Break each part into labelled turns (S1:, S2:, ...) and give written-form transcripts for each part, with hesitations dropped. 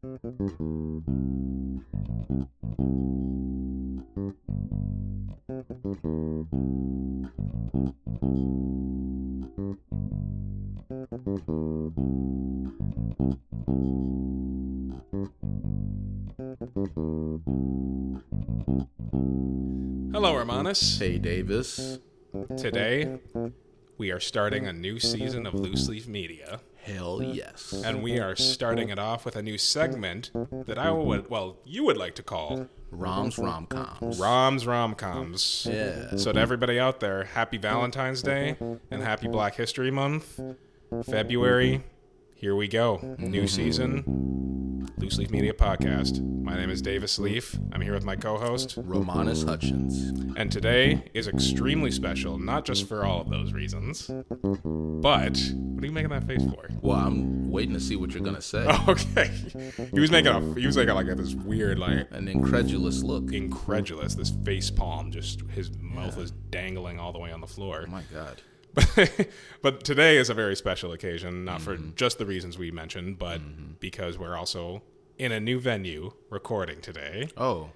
S1: Hello, Romanus.
S2: Hey, Davis.
S1: Today, we are starting a new season of Loose Leaf Media.
S2: Hell yes.
S1: And we are starting it off with a new segment that you would like to call
S2: Roms-Rom-Coms.
S1: Roms-Rom-Coms.
S2: Yeah.
S1: So to everybody out there, happy Valentine's Day and happy Black History Month. February, here we go. New season, Loose Leaf Media Podcast. My name is Davis Leaf. I'm here with my co-host,
S2: Romanus Hutchins.
S1: And today is extremely special, not just for all of those reasons, but what are you making that face for?
S2: Well, I'm waiting to see what you're gonna say.
S1: Oh, okay. He was making like this weird, like
S2: An incredulous look.
S1: This face palm, just his mouth was dangling all the way on the floor.
S2: Oh my God.
S1: But today is a very special occasion, not for just the reasons we mentioned, but because we're also in a new venue recording today.
S2: Oh.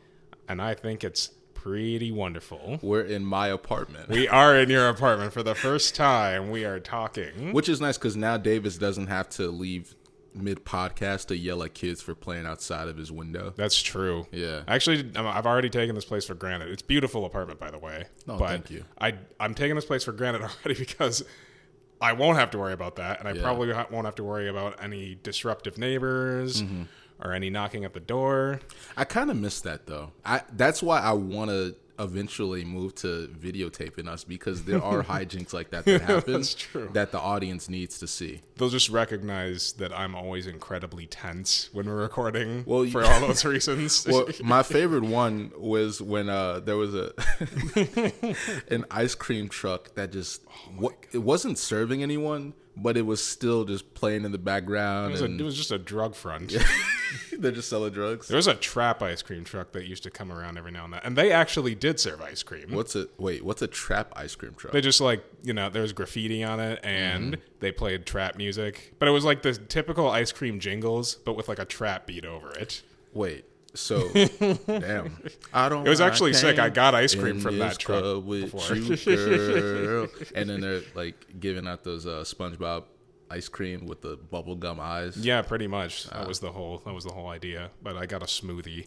S1: And I think it's pretty wonderful.
S2: We're in my apartment.
S1: We are in your apartment for the first time. We are talking.
S2: Which is nice because now Davis doesn't have to leave mid-podcast to yell at kids for playing outside of his window.
S1: That's true.
S2: Yeah.
S1: Actually, I've already taken this place for granted. It's a beautiful apartment, by the way.
S2: Oh,
S1: but
S2: thank you.
S1: I'm taking this place for granted already because I won't have to worry about that. And I probably won't have to worry about any disruptive neighbors or any knocking at the door.
S2: I kind of miss that, though. That's why I want to eventually move to videotaping us, because there are hijinks like that happen.
S1: That's true.
S2: That the audience needs to see.
S1: They'll just recognize that I'm always incredibly tense when we're recording
S2: Well,
S1: for all those reasons.
S2: Well, my favorite one was when there was an ice cream truck that just it wasn't serving anyone, but it was still just playing in the background.
S1: It was just a drug front.
S2: They're just selling drugs.
S1: There was a trap ice cream truck that used to come around every now and then, and they actually did serve ice cream.
S2: What's a trap ice cream truck?
S1: They just there was graffiti on it, and they played trap music, but it was like the typical ice cream jingles, but with like a trap beat over it.
S2: Wait, so damn,
S1: It was actually sick. I got ice cream from that truck before.
S2: You, girl. And then they're like giving out those SpongeBob ice cream with the bubblegum eyes.
S1: Yeah, pretty much. That was the whole idea. But I got a smoothie.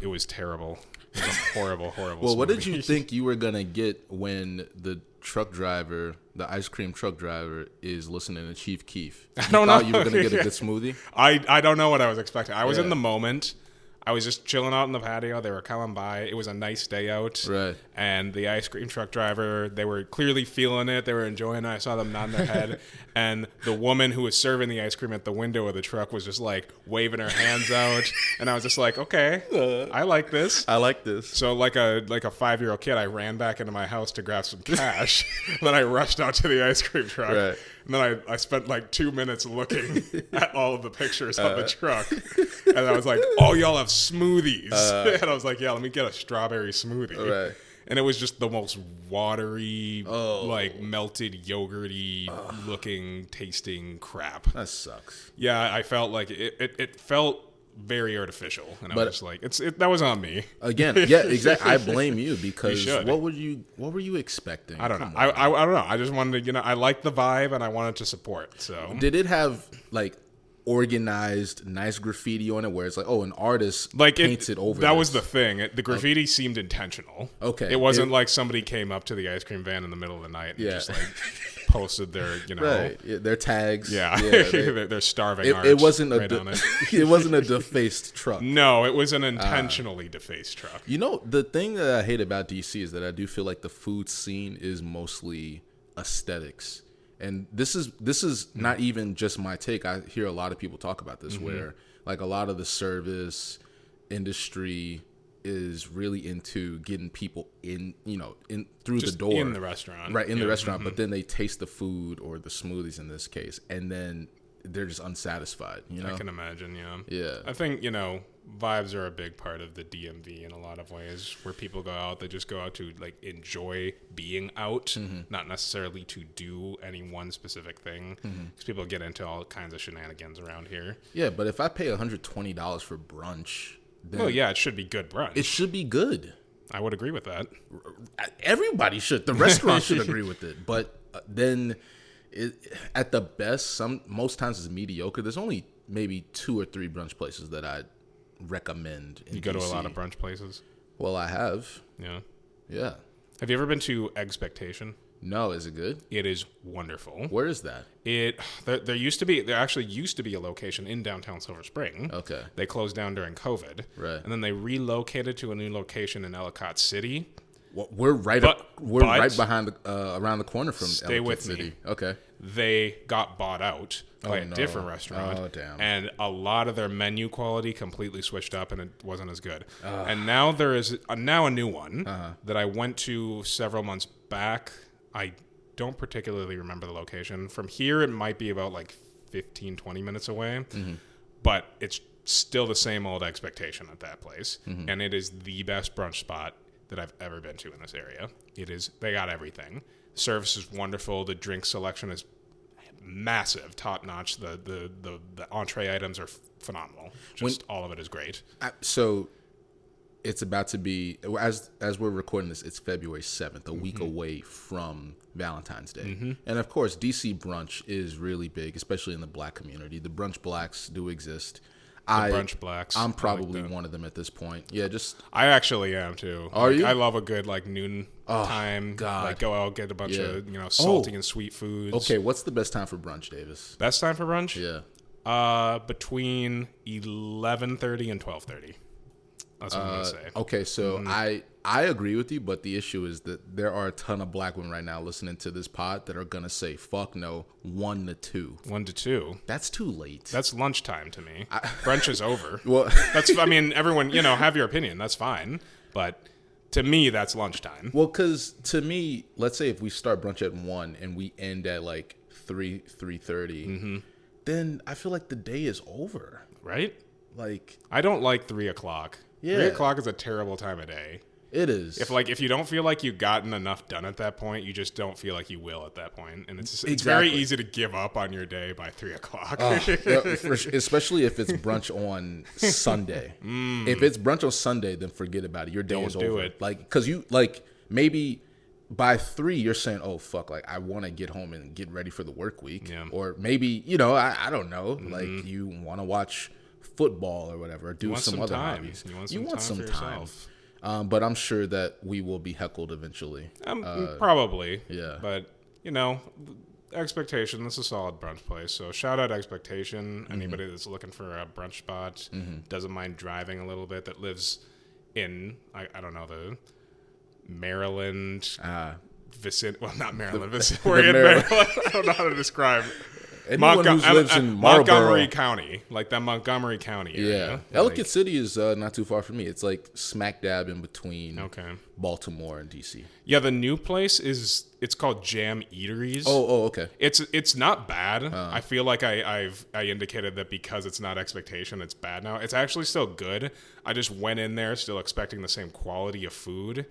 S1: It was terrible. It was a horrible smoothie.
S2: Well, what did you think you were gonna get when the ice cream truck driver, is listening to Chief Keef?
S1: I don't know.
S2: You were gonna get a good smoothie?
S1: I don't know what I was expecting. I was in the moment. I was just chilling out in the patio. They were coming by. It was a nice day out.
S2: Right.
S1: And the ice cream truck driver, they were clearly feeling it. They were enjoying it. I saw them nodding their head. And the woman who was serving the ice cream at the window of the truck was just like waving her hands out. And I was just like, okay, I like this.
S2: I like this.
S1: So like a 5-year-old kid, I ran back into my house to grab some cash. Then I rushed out to the ice cream truck.
S2: Right.
S1: And then I spent like 2 minutes looking at all of the pictures on the truck. And I was like, oh, y'all have smoothies. And I was like, yeah, let me get a strawberry smoothie.
S2: Right.
S1: And it was just the most watery, like melted yogurty looking, tasting crap.
S2: That sucks.
S1: Yeah, I felt like it felt very artificial. And I was just like, that was on me.
S2: Again, yeah, exactly. I blame you, because what were you expecting?
S1: I don't know. I don't know. I just wanted to, I liked the vibe and I wanted to support. So
S2: did it have like organized nice graffiti on it where it's like, oh, an artist
S1: like
S2: paints it over?
S1: That was the thing. The graffiti seemed intentional.
S2: Okay.
S1: It wasn't like somebody came up to the ice cream van in the middle of the night and just like posted their,
S2: right. Yeah, their tags.
S1: Yeah. They're starving art.
S2: It wasn't
S1: it
S2: wasn't a defaced truck.
S1: No, it was an intentionally defaced truck.
S2: You know, the thing that I hate about DC is that I do feel like the food scene is mostly aesthetics. And this is not even just my take. I hear a lot of people talk about this, where like a lot of the service industry is really into getting people in through
S1: Just
S2: the door
S1: in the restaurant,
S2: right? In the restaurant, but then they taste the food or the smoothies in this case, and then they're just unsatisfied. You know,
S1: I can imagine. Yeah.
S2: Yeah.
S1: I think vibes are a big part of the DMV in a lot of ways. Where people go out, they just go out to like enjoy being out, not necessarily to do any one specific thing. Because people get into all kinds of shenanigans around here.
S2: Yeah, but if I pay $120 for brunch, then
S1: Well, yeah, it should be good brunch.
S2: it should be good.
S1: I would agree with that.
S2: Everybody should. The restaurant should agree with it. But then, at the best, most times it's mediocre. There's only maybe 2 or 3 brunch places that I recommend.
S1: You go to a lot of brunch places?
S2: Well, I have.
S1: Yeah.
S2: Yeah.
S1: Have you ever been to Expectation?
S2: No, is it good?
S1: It is wonderful.
S2: Where is that?
S1: There actually used to be a location in downtown Silver Spring.
S2: Okay.
S1: They closed down during COVID.
S2: Right.
S1: And then they relocated to a new location in Ellicott City.
S2: Well, we're right behind around the corner from
S1: Stay
S2: Ellicott
S1: with
S2: City.
S1: me.
S2: Okay.
S1: They got bought out by a
S2: no.
S1: different restaurant.
S2: Oh, damn.
S1: And a lot of their menu quality completely switched up, and it wasn't as good. And now there is now a new one that I went to several months back. I don't particularly remember the location. From here, it might be about like 15, 20 minutes away. But it's still the same old Expectation at that place. And it is the best brunch spot that I've ever been to in this area. They got everything. Service is wonderful. The drink selection is massive, top notch. The entree items are phenomenal. All of it is great.
S2: So it's about to be, as we're recording this, it's February 7th, a week away from Valentine's Day. And of course, DC brunch is really big, especially in the black community. The brunch blacks do exist.
S1: Brunch blacks.
S2: I'm probably one of them at this point. Yeah,
S1: I actually am too.
S2: Are you?
S1: I love a good noon time.
S2: God.
S1: Like go out, get a bunch of salty and sweet foods.
S2: Okay, what's the best time for brunch, Davis?
S1: Best time for brunch?
S2: Yeah.
S1: Between 11:30 and 12:30. That's what I'm gonna say.
S2: Okay, so I agree with you, but the issue is that there are a ton of black women right now listening to this pod that are gonna say, "Fuck no, 1 to 2."
S1: 1 to 2.
S2: That's too late.
S1: That's lunchtime to me. Brunch is over.
S2: Well,
S1: everyone, have your opinion. That's fine, but to me, that's lunchtime.
S2: Well, because to me, let's say if we start brunch at 1 and we end at like 3:30, then I feel like the day is over.
S1: Right?
S2: Like,
S1: I don't like 3 o'clock.
S2: Yeah.
S1: 3 o'clock is a terrible time of day.
S2: It is.
S1: If you don't feel like you've gotten enough done at that point, you just don't feel like you will at that point, and it's very easy to give up on your day by 3 o'clock.
S2: Especially if it's brunch on Sunday. If it's brunch on Sunday, then forget about it. Your day is over.
S1: Don't do it.
S2: Like, because maybe by 3 you're saying, "Oh fuck, like I want to get home and get ready for the work week," or maybe I don't know, like you want to watch football or whatever, or do some other hobbies.
S1: You want some time.
S2: But I'm sure that we will be heckled eventually.
S1: Probably.
S2: Yeah.
S1: But, Expectation, this is a solid brunch place. So shout out Expectation. Anybody that's looking for a brunch spot, doesn't mind driving a little bit, that lives in, I don't know, the Maryland vicinity. Well, not Maryland. We're in Maryland. I don't know how to describe
S2: anyone who lives in
S1: Montgomery County, like that Montgomery County area.
S2: Yeah, Ellicott City is not too far from me. It's like smack dab in between Baltimore and DC.
S1: Yeah, the new place it's called Jam Eateries.
S2: Oh, okay.
S1: It's not bad. I feel like I indicated that because it's not Expectation, it's bad now. It's actually still good. I just went in there still expecting the same quality of food,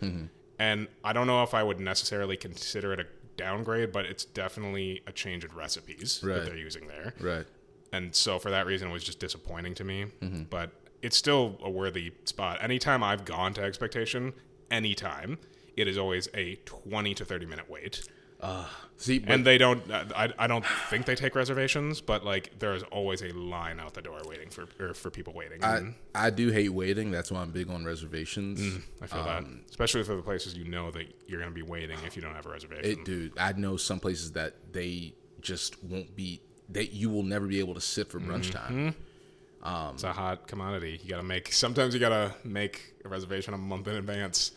S1: and I don't know if I would necessarily consider it a downgrade, but it's definitely a change in recipes that they're using there.
S2: Right.
S1: And so for that reason, it was just disappointing to me. But it's still a worthy spot. Anytime I've gone to Expectation, it is always a 20 to 30 minute wait. And they don't. I don't think they take reservations, but like there's always a line out the door waiting for people waiting.
S2: I do hate waiting. That's why I'm big on reservations.
S1: I feel that, especially for the places that you're going to be waiting if you don't have a reservation.
S2: Dude, I know some places that they just won't be. You will never be able to sit for brunch time.
S1: It's a hot commodity. Sometimes you gotta make a reservation a month in advance.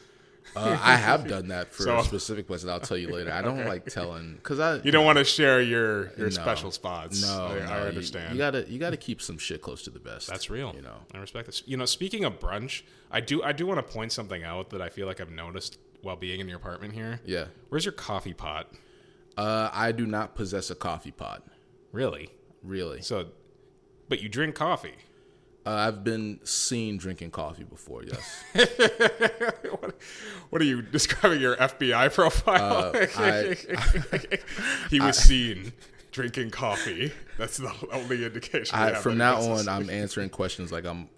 S2: I have done that for specific places. I'll tell you later. I don't like telling
S1: you don't want to share your special spots.
S2: No,
S1: I understand.
S2: You gotta keep some shit close to the vest.
S1: That's real. I respect this. Speaking of brunch, I do want to point something out that I feel like I've noticed while being in your apartment here.
S2: Yeah.
S1: Where's your coffee pot?
S2: I do not possess a coffee pot.
S1: Really?
S2: Really?
S1: So, but you drink coffee.
S2: I've been seen drinking coffee before, yes.
S1: What are you describing your FBI profile? He was seen drinking coffee. That's the only indication.
S2: From now on, I'm answering questions like I'm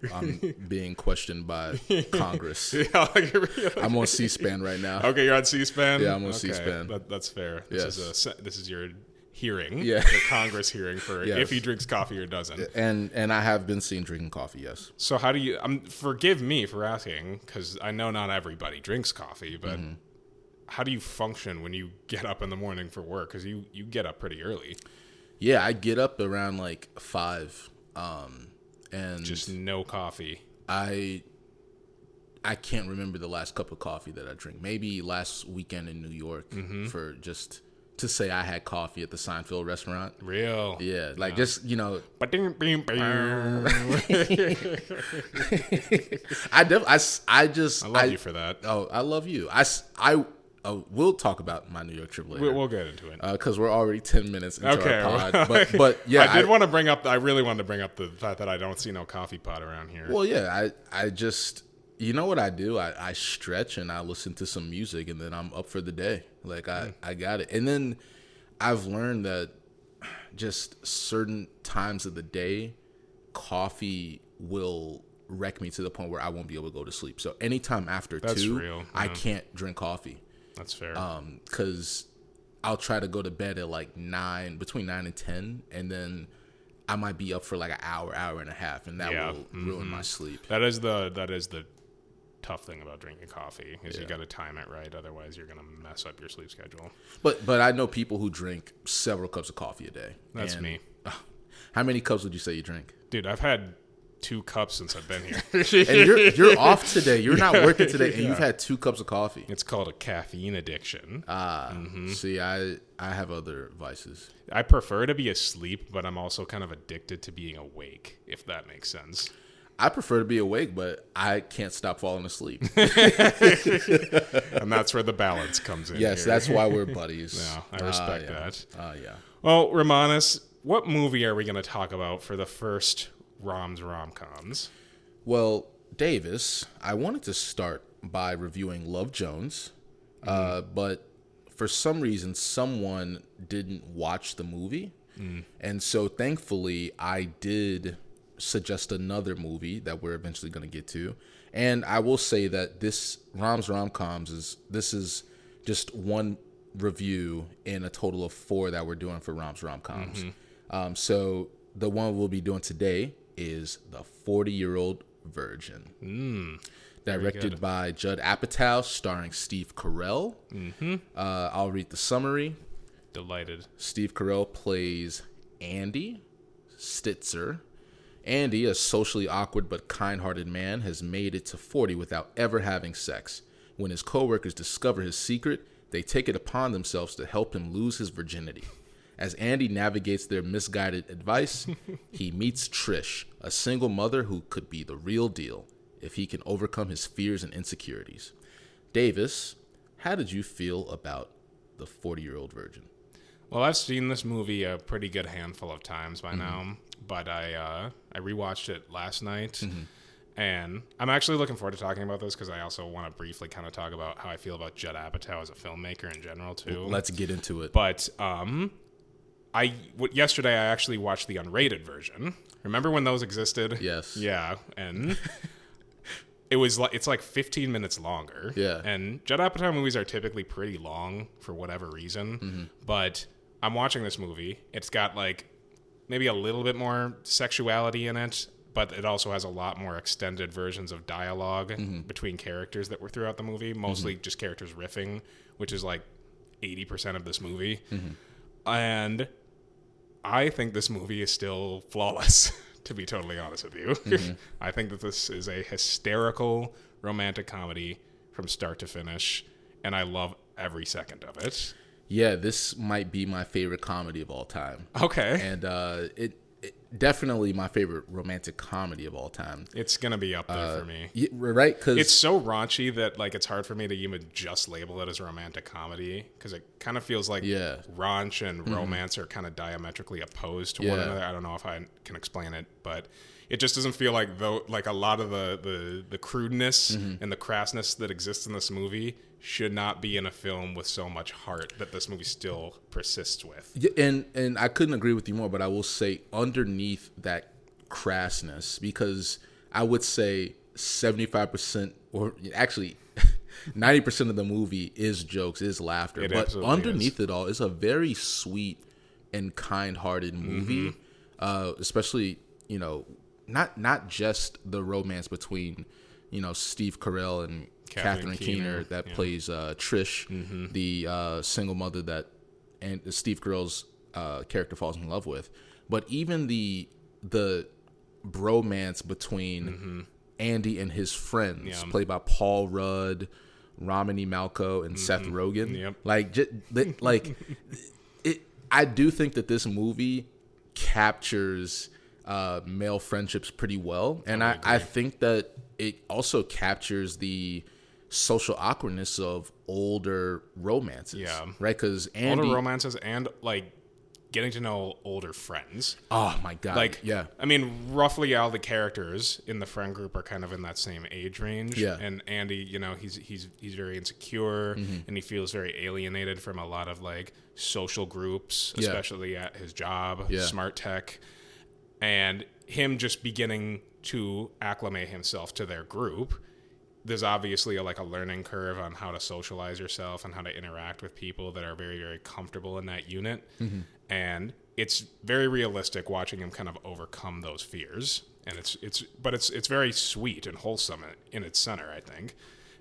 S2: being questioned by Congress. I'm on C-SPAN right now.
S1: Okay, you're on C-SPAN?
S2: Yeah, I'm on C-SPAN.
S1: That's fair.
S2: Yes.
S1: This is your hearing,
S2: yeah.
S1: the Congress hearing for
S2: yes.
S1: if he drinks coffee or doesn't.
S2: And I have been seen drinking coffee, yes.
S1: So how do you, forgive me for asking, because I know not everybody drinks coffee, but how do you function when you get up in the morning for work? Because you get up pretty early.
S2: Yeah, I get up around like 5, and
S1: just no coffee.
S2: I can't remember the last cup of coffee that I drink. Maybe last weekend in New York for just to say I had coffee at the Seinfeld restaurant.
S1: Real?
S2: Yeah, like just, you know.
S1: I love you for that.
S2: Oh, I love you. We'll talk about my New York trip later.
S1: We'll get into it.
S2: Because we're already 10 minutes into our pod. But yeah.
S1: I really wanted to bring up the fact that I don't see no coffee pot around here.
S2: Well, yeah, I just, you know what I do? I stretch and I listen to some music and then I'm up for the day. Like I got it. And then I've learned that just certain times of the day, coffee will wreck me to the point where I won't be able to go to sleep. So anytime after 2, real. I can't drink coffee.
S1: That's fair.
S2: Because I'll try to go to bed at like between 9 and 10, and then I might be up for like an hour and a half, and that will ruin my sleep.
S1: That is the tough thing about drinking coffee is you got to time it right. Otherwise, you're going to mess up your sleep schedule.
S2: But I know people who drink several cups of coffee a day.
S1: That's me.
S2: How many cups would you say you drink?
S1: Dude, I've had 2 cups since I've been here.
S2: And you're off today. You're not working today, and you've had 2 cups of coffee.
S1: It's called a caffeine addiction.
S2: See, I have other vices.
S1: I prefer to be asleep, but I'm also kind of addicted to being awake, if that makes sense.
S2: I prefer to be awake, but I can't stop falling asleep.
S1: And that's where the balance comes in.
S2: Yes,
S1: here.
S2: That's why we're buddies.
S1: No, I respect that.
S2: Yeah.
S1: Well, Romanus, what movie are we going to talk about for the first Roms-Rom-Coms?
S2: Well, Davis, I wanted to start by reviewing Love Jones, but for some reason, someone didn't watch the movie. And so thankfully, I did suggest another movie that we're eventually going to get to. And I will say that this Roms-Rom-Coms is just one review in a total of 4 that we're doing for Roms-Rom-Coms. So the one we'll be doing today is The 40-Year-Old Virgin. Directed by Judd Apatow, starring Steve Carell. I'll read the summary.
S1: Delighted.
S2: Steve Carell plays Andy Stitzer. Andy, a socially awkward but kind-hearted man, has made it to 40 without ever having sex. When his coworkers discover his secret, they take it upon themselves to help him lose his virginity. As Andy navigates their misguided advice, he meets Trish, a single mother who could be the real deal if he can overcome his fears and insecurities. Davis, how did you feel about The 40-Year-Old Virgin?
S1: Well, I've seen this movie a pretty good handful of times by now, but I rewatched it last night, and I'm actually looking forward to talking about this because I also want to briefly kind of talk about how I feel about Judd Apatow as a filmmaker in general, too.
S2: Let's get into it.
S1: But yesterday I actually watched the unrated version. Remember when those existed?
S2: Yes.
S1: Yeah, and it's like 15 minutes longer.
S2: Yeah.
S1: And Judd Apatow movies are typically pretty long for whatever reason, but I'm watching this movie. It's got like maybe a little bit more sexuality in it, but it also has a lot more extended versions of dialogue between characters that were throughout the movie, mostly just characters riffing, which is like 80% of this movie. And I think this movie is still flawless, to be totally honest with you. I think that this is a hysterical romantic comedy from start to finish, and I love every second of it.
S2: Yeah, this might be my favorite comedy of all time.
S1: Okay.
S2: And definitely my favorite romantic comedy of all time.
S1: It's gonna be up there for me.
S2: Yeah, right? Because
S1: It's so raunchy that like it's hard for me to even just label it as a romantic comedy because it kind of feels like raunch and romance are kind of diametrically opposed to one another. I don't know if I can explain it, but it just doesn't feel like a lot of the crudeness and the crassness that exists in this movie should not be in a film with so much heart that this movie still persists with.
S2: Yeah, and I couldn't agree with you more, but I will say underneath that crassness, because I would say 75% or actually 90% of the movie is jokes, is laughter. But underneath it all is a very sweet and kind-hearted movie, especially, not just the romance between, Steve Carell and Catherine Keener that plays Trish, the single mother and Steve Carell's character falls in love with, but even the bromance between Andy and his friends, played by Paul Rudd, Romany Malco, and Seth Rogen. I do think that this movie captures male friendships pretty well, and I think that it also captures the social awkwardness of older romances. Right? Because
S1: older romances and like getting to know older friends.
S2: Oh my god!
S1: I mean, roughly all the characters in the friend group are kind of in that same age range.
S2: Yeah.
S1: And Andy, he's very insecure and he feels very alienated from a lot of like social groups, especially at his job, smart tech, and him just beginning to acclimate himself to their group. There's obviously a learning curve on how to socialize yourself and how to interact with people that are very, very comfortable in that unit. And it's very realistic watching him kind of overcome those fears. And it's very sweet and wholesome in its center, I think.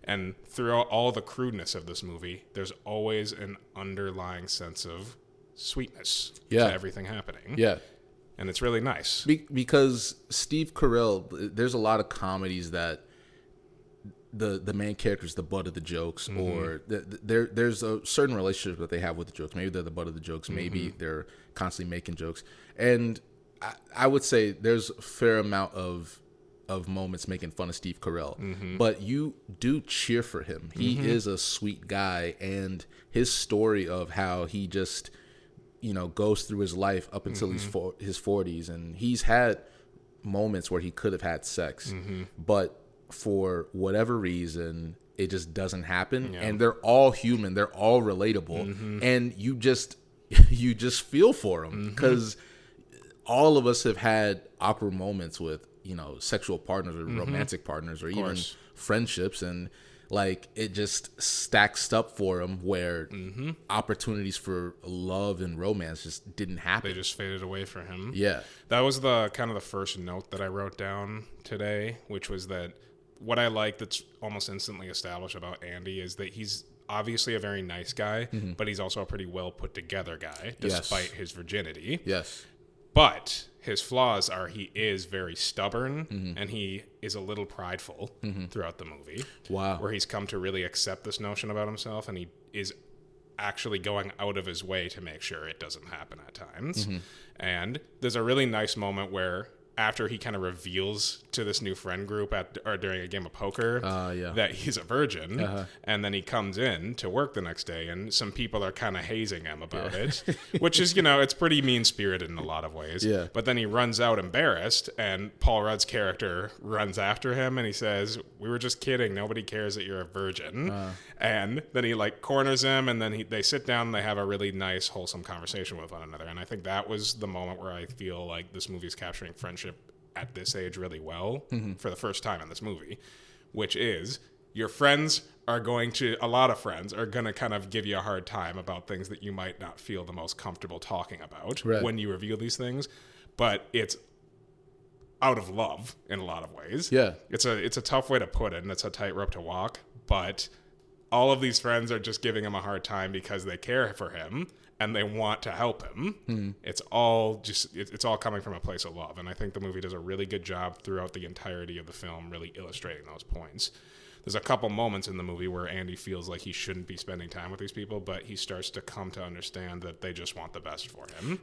S1: And throughout all the crudeness of this movie, there's always an underlying sense of sweetness to everything happening.
S2: Yeah.
S1: And it's really nice.
S2: Because Steve Carell, there's a lot of comedies that the main character is the butt of the jokes, or there's a certain relationship that they have with the jokes. Maybe they're the butt of the jokes. Maybe they're constantly making jokes. And I would say there's a fair amount of moments making fun of Steve Carell. But you do cheer for him. He is a sweet guy, and his story of how he just goes through his life up until his 40s, and he's had moments where he could have had sex, but for whatever reason it just doesn't happen. And they're all human, they're all relatable, and you just feel for them, because all of us have had awkward moments with sexual partners or romantic partners, or even friendships, and like it just stacks up for him where opportunities for love and romance just didn't happen.
S1: They just faded away for him.
S2: Yeah.
S1: That was the kind of the first note that I wrote down today, which was that what I like that's almost instantly established about Andy is that he's obviously a very nice guy, but he's also a pretty well put together guy, despite his virginity.
S2: Yes.
S1: But his flaws are he is very stubborn, and he is a little prideful throughout the movie.
S2: Wow.
S1: Where he's come to really accept this notion about himself, and he is actually going out of his way to make sure it doesn't happen at times. And there's a really nice moment where after he kind of reveals to this new friend group during a game of poker that he's a virgin, and then he comes in to work the next day, and some people are kind of hazing him about it, which is, it's pretty mean-spirited in a lot of ways.
S2: Yeah.
S1: But then he runs out embarrassed, and Paul Rudd's character runs after him, and he says, "We were just kidding. Nobody cares that you're a virgin." And then he corners him, and then they sit down and they have a really nice, wholesome conversation with one another. And I think that was the moment where I feel like this movie is capturing friendship at this age really well for the first time in this movie, which is a lot of friends are going to kind of give you a hard time about things that you might not feel the most comfortable talking about when you reveal these things, but it's out of love in a lot of ways.
S2: Yeah.
S1: It's a tough way to put it, and it's a tightrope to walk, but all of these friends are just giving him a hard time because they care for him and they want to help him. It's all coming from a place of love. And I think the movie does a really good job throughout the entirety of the film really illustrating those points. there's a couple moments in the movie where Andy feels like he shouldn't be spending time with these people, but he starts to come to understand that they just want the best for him.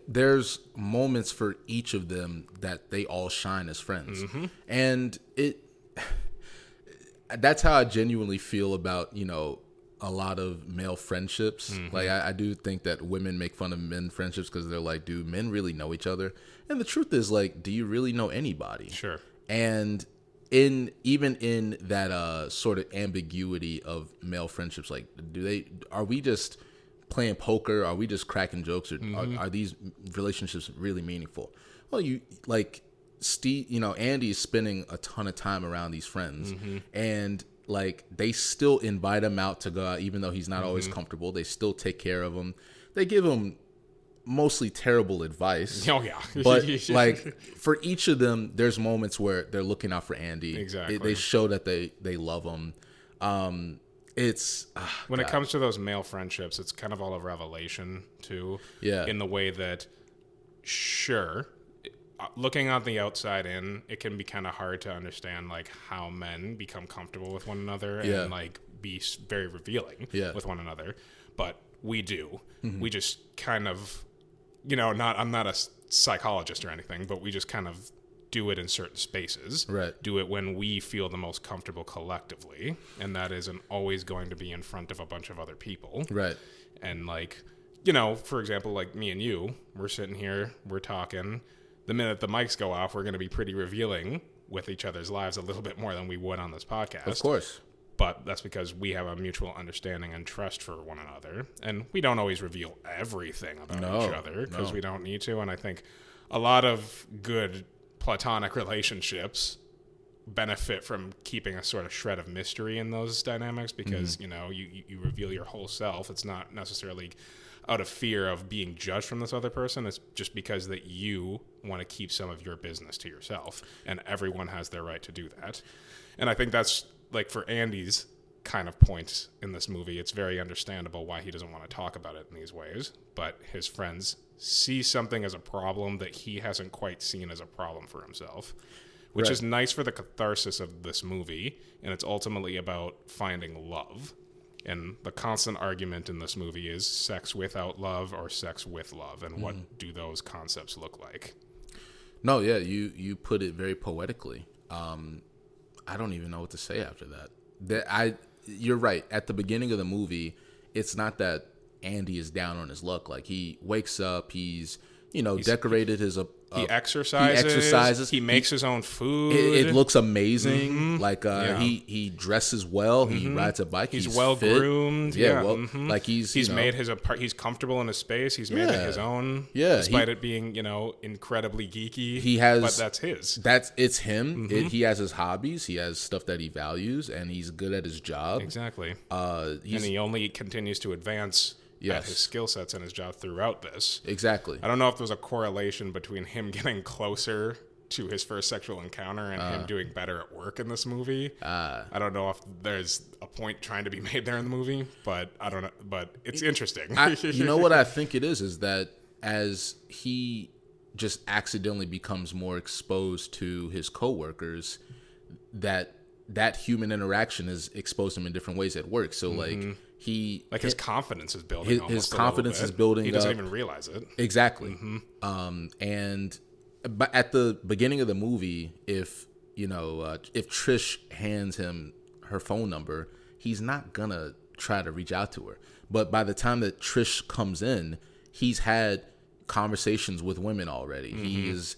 S2: There's moments for each of them that they all shine as friends. And that's how I genuinely feel about, a lot of male friendships. Like I do think that women make fun of men friendships because they're like, do men really know each other? And the truth is, like, do you really know anybody?
S1: Sure.
S2: And even in that sort of ambiguity of male friendships, like, are we just playing poker? Are we just cracking jokes? Or are these relationships really meaningful? Well, Steve, Andy is spending a ton of time around these friends, and like they still invite him out to go out, even though he's not always comfortable. They still take care of him. They give him mostly terrible advice.
S1: Oh yeah,
S2: but like for each of them, there's moments where they're looking out for Andy.
S1: Exactly.
S2: They show that they love him. It's
S1: when it comes to those male friendships, it's kind of all a revelation too.
S2: Yeah.
S1: In the way that, sure, looking on the outside in, it can be kind of hard to understand like how men become comfortable with one another and like be very revealing with one another. But we do. We just kind of, I'm not a psychologist or anything, but we just kind of do it in certain spaces.
S2: Right.
S1: Do it when we feel the most comfortable collectively, and that isn't always going to be in front of a bunch of other people.
S2: Right.
S1: And like, for example, like me and you, we're sitting here, we're talking. The minute the mics go off, we're going to be pretty revealing with each other's lives a little bit more than we would on this podcast.
S2: Of course.
S1: But that's because we have a mutual understanding and trust for one another. And we don't always reveal everything about each other because we don't need to. And I think a lot of good platonic relationships benefit from keeping a sort of shred of mystery in those dynamics because, you reveal your whole self. It's not necessarily out of fear of being judged from this other person. It's just because that you want to keep some of your business to yourself, and everyone has their right to do that. And I think that's like for Andy's kind of points in this movie, it's very understandable why he doesn't want to talk about it in these ways, but his friends see something as a problem that he hasn't quite seen as a problem for himself, which is nice for the catharsis of this movie. And it's ultimately about finding love. And the constant argument in this movie is sex without love or sex with love, and what do those concepts look like?
S2: No, yeah, you put it very poetically. I don't even know what to say after that. You're right. At the beginning of the movie, it's not that Andy is down on his luck. Like, he wakes up, he's decorated his.
S1: He exercises. He makes his own food.
S2: It looks amazing. Like he dresses well. He rides a bike.
S1: He's well groomed.
S2: Yeah. Like he's
S1: made he's comfortable in his space. He's made it his own.
S2: Yeah.
S1: Despite it being incredibly geeky. But that's his.
S2: It's him. He has his hobbies. He has stuff that he values, and he's good at his job.
S1: Exactly. And he only continues to advance. At his skill sets and his job throughout this.
S2: Exactly.
S1: I don't know if there's a correlation between him getting closer to his first sexual encounter and him doing better at work in this movie. I don't know if there's a point trying to be made there in the movie, but I don't know. But it's interesting.
S2: You know what I think it is that as he just accidentally becomes more exposed to his coworkers, that human interaction has exposed him in different ways at work. So his confidence is building. His confidence is building.
S1: He doesn't even realize it.
S2: Exactly. But at the beginning of the movie, if Trish hands him her phone number, he's not gonna try to reach out to her. But by the time that Trish comes in, he's had conversations with women already. He's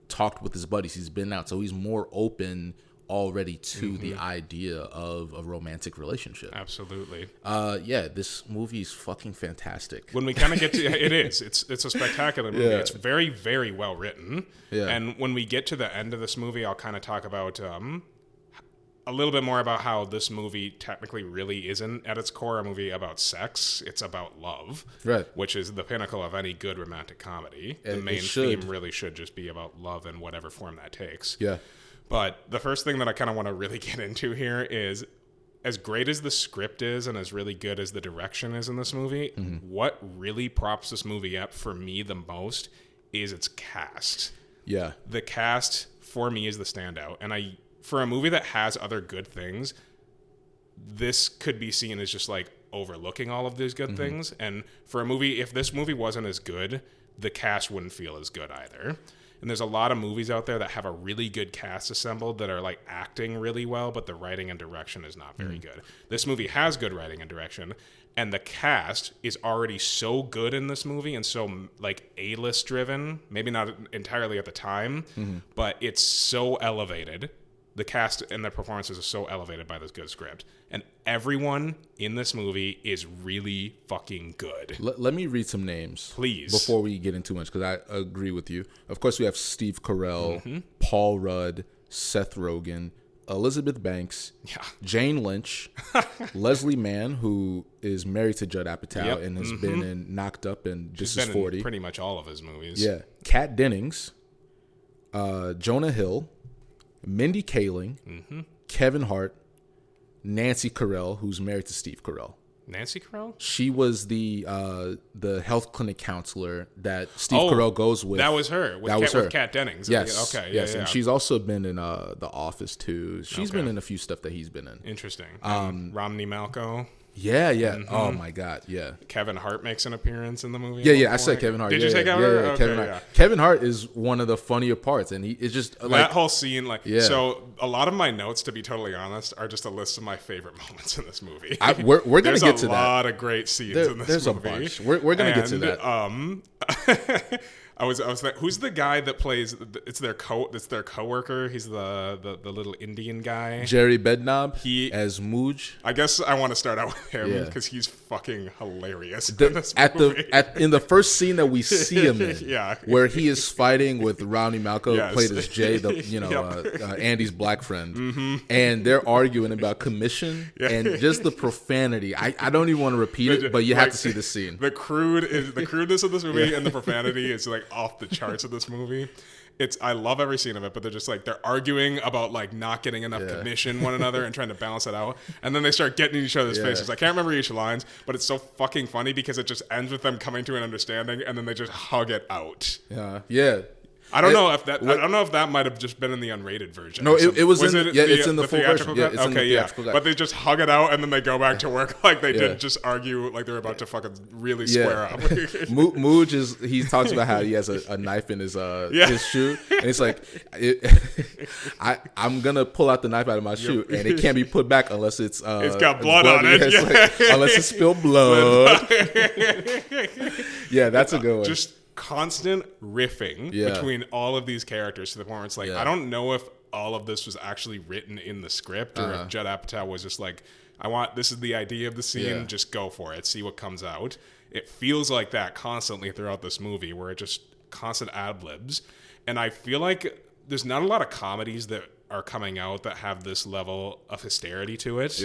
S2: talked with his buddies. He's been out, so he's more open already to the idea of a romantic relationship.
S1: Absolutely.
S2: This movie is fucking fantastic.
S1: When we kind of get to it's a spectacular movie. It's very, very well written. Yeah. And when we get to the end of this movie, I'll kind of talk about a little bit more about how this movie technically really isn't at its core a movie about sex. It's about love, right? Which is the pinnacle of any good romantic comedy. The main theme really should just be about love in whatever form that takes. Yeah. But the first thing that I kind of want to really get into here is, as great as the script is and as really good as the direction is in this movie, what really props this movie up for me the most is its cast. Yeah. The cast, for me, is the standout. And I for a movie that has other good things, this could be seen as just like overlooking all of these good things. And for a movie, if this movie wasn't as good, the cast wouldn't feel as good either. And there's a lot of movies out there that have a really good cast assembled that are like acting really well, but the writing and direction is not very good. This movie has good writing and direction, and the cast is already so good in this movie and so like A-list driven, maybe not entirely at the time, but it's so elevated. The cast and the performances are so elevated by this good script. And everyone in this movie is really fucking good.
S2: Let me read some names.
S1: Please.
S2: Before we get into much, because I agree with you. Of course, we have Steve Carell, Paul Rudd, Seth Rogen, Elizabeth Banks, Jane Lynch, Leslie Mann, who is married to Judd Apatow and has been in Knocked Up and This Is 40.
S1: In pretty much all of his movies.
S2: Yeah. Kat Dennings, Jonah Hill, Mindy Kaling, Kevin Hart, Nancy Carell, who's married to Steve Carell.
S1: Nancy Carell?
S2: She was the health clinic counselor that Steve Carell goes with.
S1: That was her. With Kat Dennings.
S2: Yes.
S1: Okay.
S2: Yes. And she's also been in The Office too. She's been in a few stuff that he's been in.
S1: Interesting. Romney Malco.
S2: Yeah. Oh my God. Yeah.
S1: Kevin Hart makes an appearance in the movie.
S2: Yeah. I said Kevin Hart.
S1: Did you say Kevin Hart? Okay,
S2: Kevin Hart. Kevin Hart is one of the funnier parts, and he is just like
S1: that whole scene. So a lot of my notes, to be totally honest, are just a list of my favorite moments in this movie.
S2: We're gonna get to that.
S1: There's a lot of great scenes in this
S2: there's
S1: movie.
S2: There's a bunch. We're gonna get to that.
S1: I was like, who's the guy that plays? It's their coworker. He's the little Indian guy.
S2: Jerry Bednob. He as Mooj.
S1: I guess I want to start out with him because he's fucking hilarious in this movie.
S2: In the first scene that we see him in, where he is fighting with Romney Malco, played as Jay, Andy's black friend, and they're arguing about commission and just the profanity. I don't even want to repeat it, but you have to see the scene.
S1: The crudeness of this movie and the profanity is like off the charts of this movie. I love every scene of it, but they're arguing about like not getting enough commission one another and trying to balance it out, and then they start getting in each other's faces. I can't remember each lines, but it's so fucking funny because it just ends with them coming to an understanding and then they just hug it out. I don't know if that might have just been in the unrated version.
S2: No, it was in it's in the full version. Yeah, it's in the theatrical cut.
S1: But they just hug it out and then they go back to work like they did just argue like they're about to fucking really square up.
S2: Mooj he talks about how he has a knife in his shoe, and it's like I'm gonna pull out the knife out of my shoe and it can't be put back unless it's
S1: got blood on it.
S2: Unless it's spilled blood. That's a good one.
S1: Just constant riffing between all of these characters to the point where it's like I don't know if all of this was actually written in the script or if Judd Apatow was just like, this is the idea of the scene, just go for it, see what comes out. It feels like that constantly throughout this movie where it just constant ad-libs, and I feel like there's not a lot of comedies that are coming out that have this level of hysterity to it.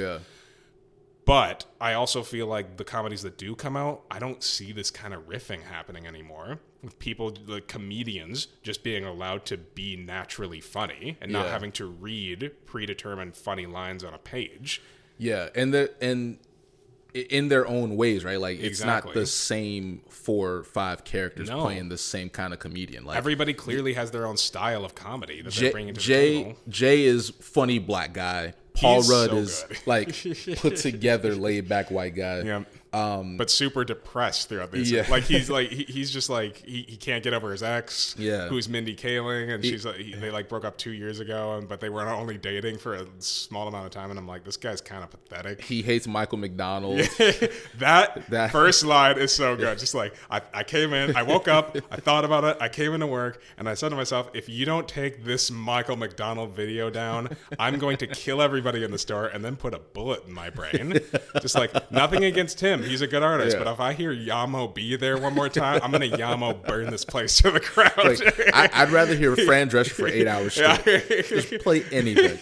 S1: But I also feel like the comedies that do come out, I don't see this kind of riffing happening anymore. With people, like comedians, just being allowed to be naturally funny and not having to read predetermined funny lines on a page.
S2: And in their own ways, right? Like it's not the same 4 or 5 characters playing the same kind of comedian. Like
S1: everybody clearly has their own style of comedy that they're bringing to the table.
S2: Jay is funny black guy. Paul Rudd is like put together, laid back white guy.
S1: But super depressed throughout this. Like he's just like he can't get over his ex. Who's Mindy Kaling, and she's like they like broke up 2 years ago, but they were only dating for a small amount of time. And I'm like, this guy's kind of pathetic.
S2: He hates Michael McDonald.
S1: that first line is so good. Just like I came in, I woke up, I thought about it, I came into work, and I said to myself, if you don't take this Michael McDonald video down, I'm going to kill everybody in the store and then put a bullet in my brain. Just like nothing against him. He's a good artist, but if I hear Yamo be there one more time, I'm going to Yamo burn this place to the ground.
S2: Like, I'd rather hear Fran Drescher for 8 hours straight. Just play anything.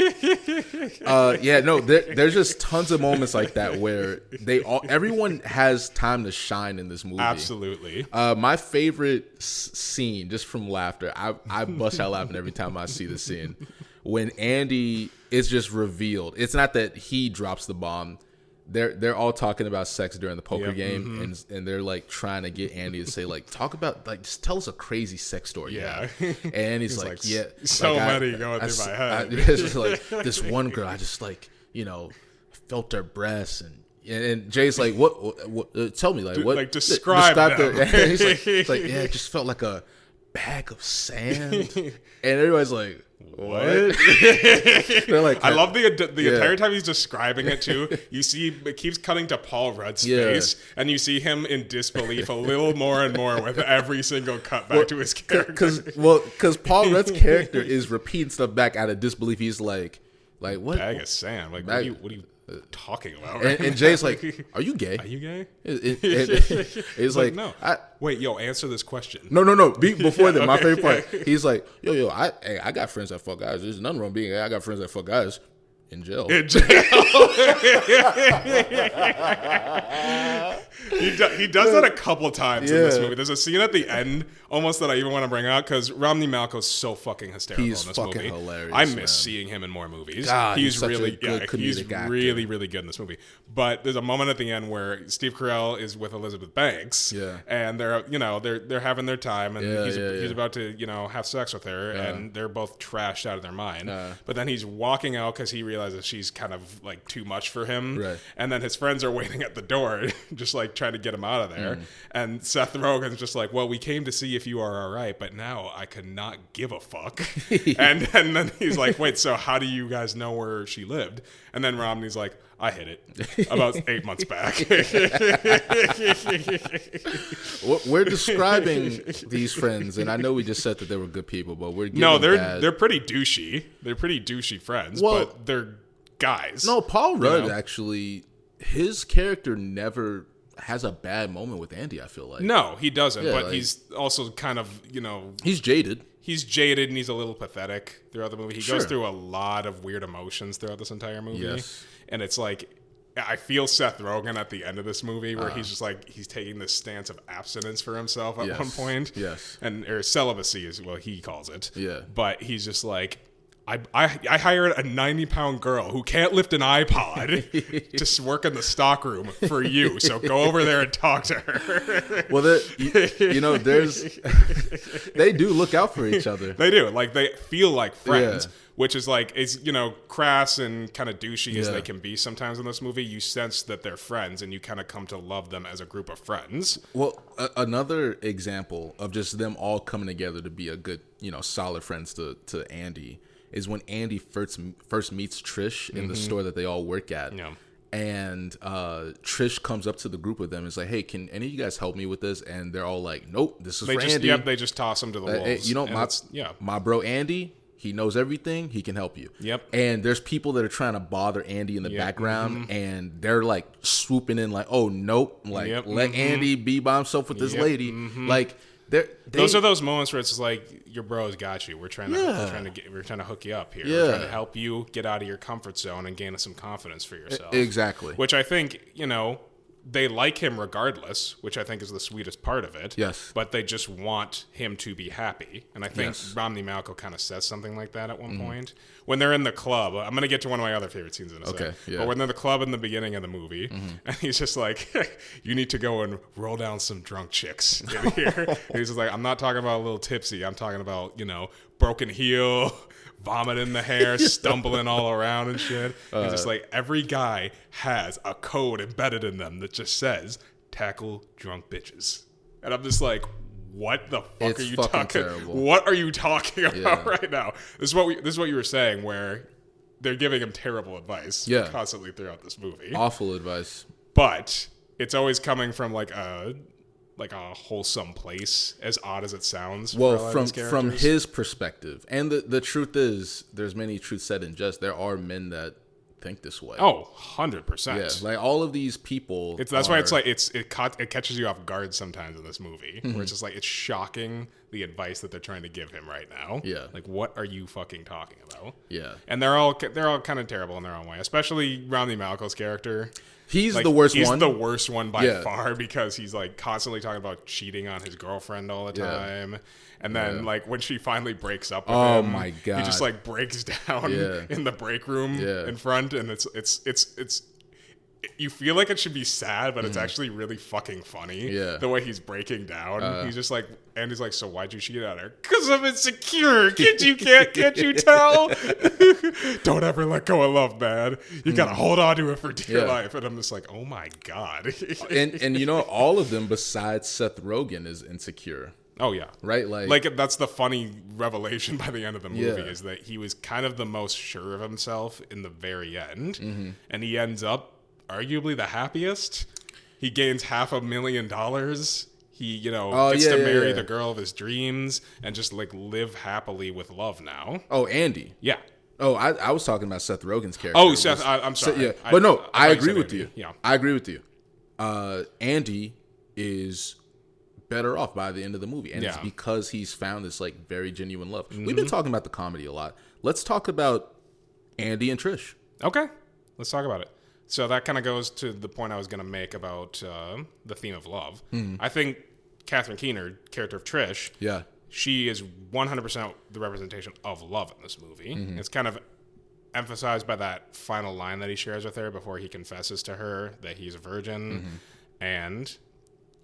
S2: There's just tons of moments like that where everyone has time to shine in this movie.
S1: Absolutely.
S2: My favorite scene, just from laughter, I bust out laughing every time I see the scene. When Andy is just revealed. It's not that he drops the bomb. they're all talking about sex during the poker game, and they're like trying to get Andy to say like, talk about like, just tell us a crazy sex story.
S1: Yeah.
S2: And he's like, yeah,
S1: so
S2: like,
S1: many going through my head.
S2: It's just like this one girl, I just like, felt her breasts, and Jay's like, what tell me, like, what,
S1: like, describe them.
S2: He's like, yeah, it just felt like a bag of sand, and everybody's like, what? They're like,
S1: I love the entire time he's describing it too. You see, it keeps cutting to Paul Rudd's face, and you see him in disbelief a little more and more with every single cut back to his character.
S2: Because Paul Rudd's character is repeating stuff back out of disbelief. He's like what?
S1: Bag of sand. Like, what are you talking about?
S2: And Jay's like, are you gay?
S1: Are you gay?
S2: He's like,
S1: no. Wait, answer this question.
S2: No. Before that, my favorite part. He's like, I got friends that fuck guys. There's nothing wrong being gay. I got friends that fuck guys in jail.
S1: In jail. He does that a couple times in this movie. There's a scene at the end almost that I even want to bring out because Romney-Malco's so fucking hysterical in this movie.
S2: He's fucking hilarious.
S1: I miss seeing him in more movies.
S2: God, he's
S1: really
S2: good
S1: he's
S2: actor.
S1: really, really good in this movie. But there's a moment at the end where Steve Carell is with Elizabeth Banks, and they're having their time, and he's about to have sex with her, and they're both trashed out of their mind. But then he's walking out because he realizes she's kind of like too much for him, and then his friends are waiting at the door, just like trying to get him out of there. And Seth Rogen's just like, well, we came to see if you are all right, but now I could not give a fuck. and then he's like, wait, so how do you guys know where she lived? And then Romney's like, I hit it about 8 months back.
S2: We're describing these friends, and I know we just said that they were good people, but we're
S1: they're pretty douchey. They're pretty douchey friends, but they're guys.
S2: No, Paul Rudd actually, his character never has a bad moment with Andy, I feel like.
S1: No, he doesn't, but he's also kind of,
S2: he's jaded.
S1: He's jaded and he's a little pathetic throughout the movie. He goes through a lot of weird emotions throughout this entire movie.
S2: Yes.
S1: And it's like, I feel Seth Rogen at the end of this movie where he's just like, he's taking this stance of abstinence for himself at one point.
S2: Yes.
S1: Or celibacy is what he calls it.
S2: Yeah.
S1: But he's just like, I hired a 90-pound girl who can't lift an iPod to work in the stockroom for you. So go over there and talk to her.
S2: Well, they do look out for each other.
S1: They do. Like, they feel like friends, which is like, it's, crass and kind of douchey as they can be sometimes in this movie. You sense that they're friends and you kind of come to love them as a group of friends.
S2: Well, another example of just them all coming together to be a good, solid friends to Andy is when Andy first meets Trish in the store that they all work at. Yeah. And Trish comes up to the group of them and is like, hey, can any of you guys help me with this? And they're all like, nope, this is for Andy.
S1: Yep, they just toss him to the wolves.
S2: My bro Andy, he knows everything. He can help you.
S1: Yep.
S2: And there's people that are trying to bother Andy in the background, and they're like swooping in like, oh, nope. Like, let Andy be by himself with this lady. Like,
S1: those are those moments where it's like, your bro's got you. We're trying to hook you up here. We're trying to help you get out of your comfort zone and gain some confidence for yourself.
S2: Exactly.
S1: Which I think, they like him regardless, which I think is the sweetest part of it.
S2: Yes.
S1: But they just want him to be happy. And I think Romney-Malco kind of says something like that at one point. When they're in the club, I'm going to get to one of my other favorite scenes in a second. Yeah. But when they're in the club in the beginning of the movie, and he's just like, you need to go and roll down some drunk chicks in here. He's just like, I'm not talking about a little tipsy. I'm talking about, broken heel, vomit in the hair, stumbling all around and shit. He's just like, every guy has a code embedded in them that just says, tackle drunk bitches. And I'm just like, what the fuck are you talking? Terrible. What are you talking about right now? This is what you were saying, where they're giving him terrible advice constantly throughout this movie.
S2: Awful advice.
S1: But it's always coming from like a wholesome place, as odd as it sounds.
S2: Well, from his perspective. And the truth is, there's many truths said in jest. There are men that think this way.
S1: Oh, 100%.
S2: Yeah, like all of these people.
S1: That's why it's like it catches you off guard sometimes in this movie, where it's just like, it's shocking the advice that they're trying to give him right now.
S2: Yeah,
S1: like, what are you fucking talking about?
S2: Yeah,
S1: and they're all kind of terrible in their own way, especially Romney-Malco's character.
S2: He's the worst one.
S1: He's the worst one by far, because he's like constantly talking about cheating on his girlfriend all the time. Yeah. And then like when she finally breaks up with him,
S2: my God,
S1: he just like breaks down in the break room in front, and you feel like it should be sad, but it's actually really fucking funny.
S2: Yeah.
S1: The way he's breaking down. He's just like, Andy's like, so why'd you cheat on her? Because I'm insecure. Can't you tell? Don't ever let go of love, man. You gotta hold on to it for dear life. And I'm just like, oh my God.
S2: and you know, all of them besides Seth Rogen is insecure.
S1: Oh yeah.
S2: Right?
S1: Like that's the funny revelation by the end of the movie is that he was kind of the most sure of himself in the very end. And he ends up arguably the happiest. He gains $500,000. He, gets to marry the girl of his dreams and just like live happily with love now.
S2: Oh, Andy.
S1: Yeah.
S2: Oh, I was talking about Seth Rogen's character.
S1: Oh, Seth, I'm sorry.
S2: But no, I agree with
S1: Andy.
S2: you.
S1: Yeah.
S2: I agree with you. Andy is better off by the end of the movie, and it's because he's found this like very genuine love. We've been talking about the comedy a lot. Let's talk about Andy and Trish.
S1: Okay, let's talk about it. So that kind of goes to the point I was going to make about the theme of love. I think Catherine Keener, character of Trish, she is 100% the representation of love in this movie. It's kind of emphasized by that final line that he shares with her before he confesses to her that he's a virgin. And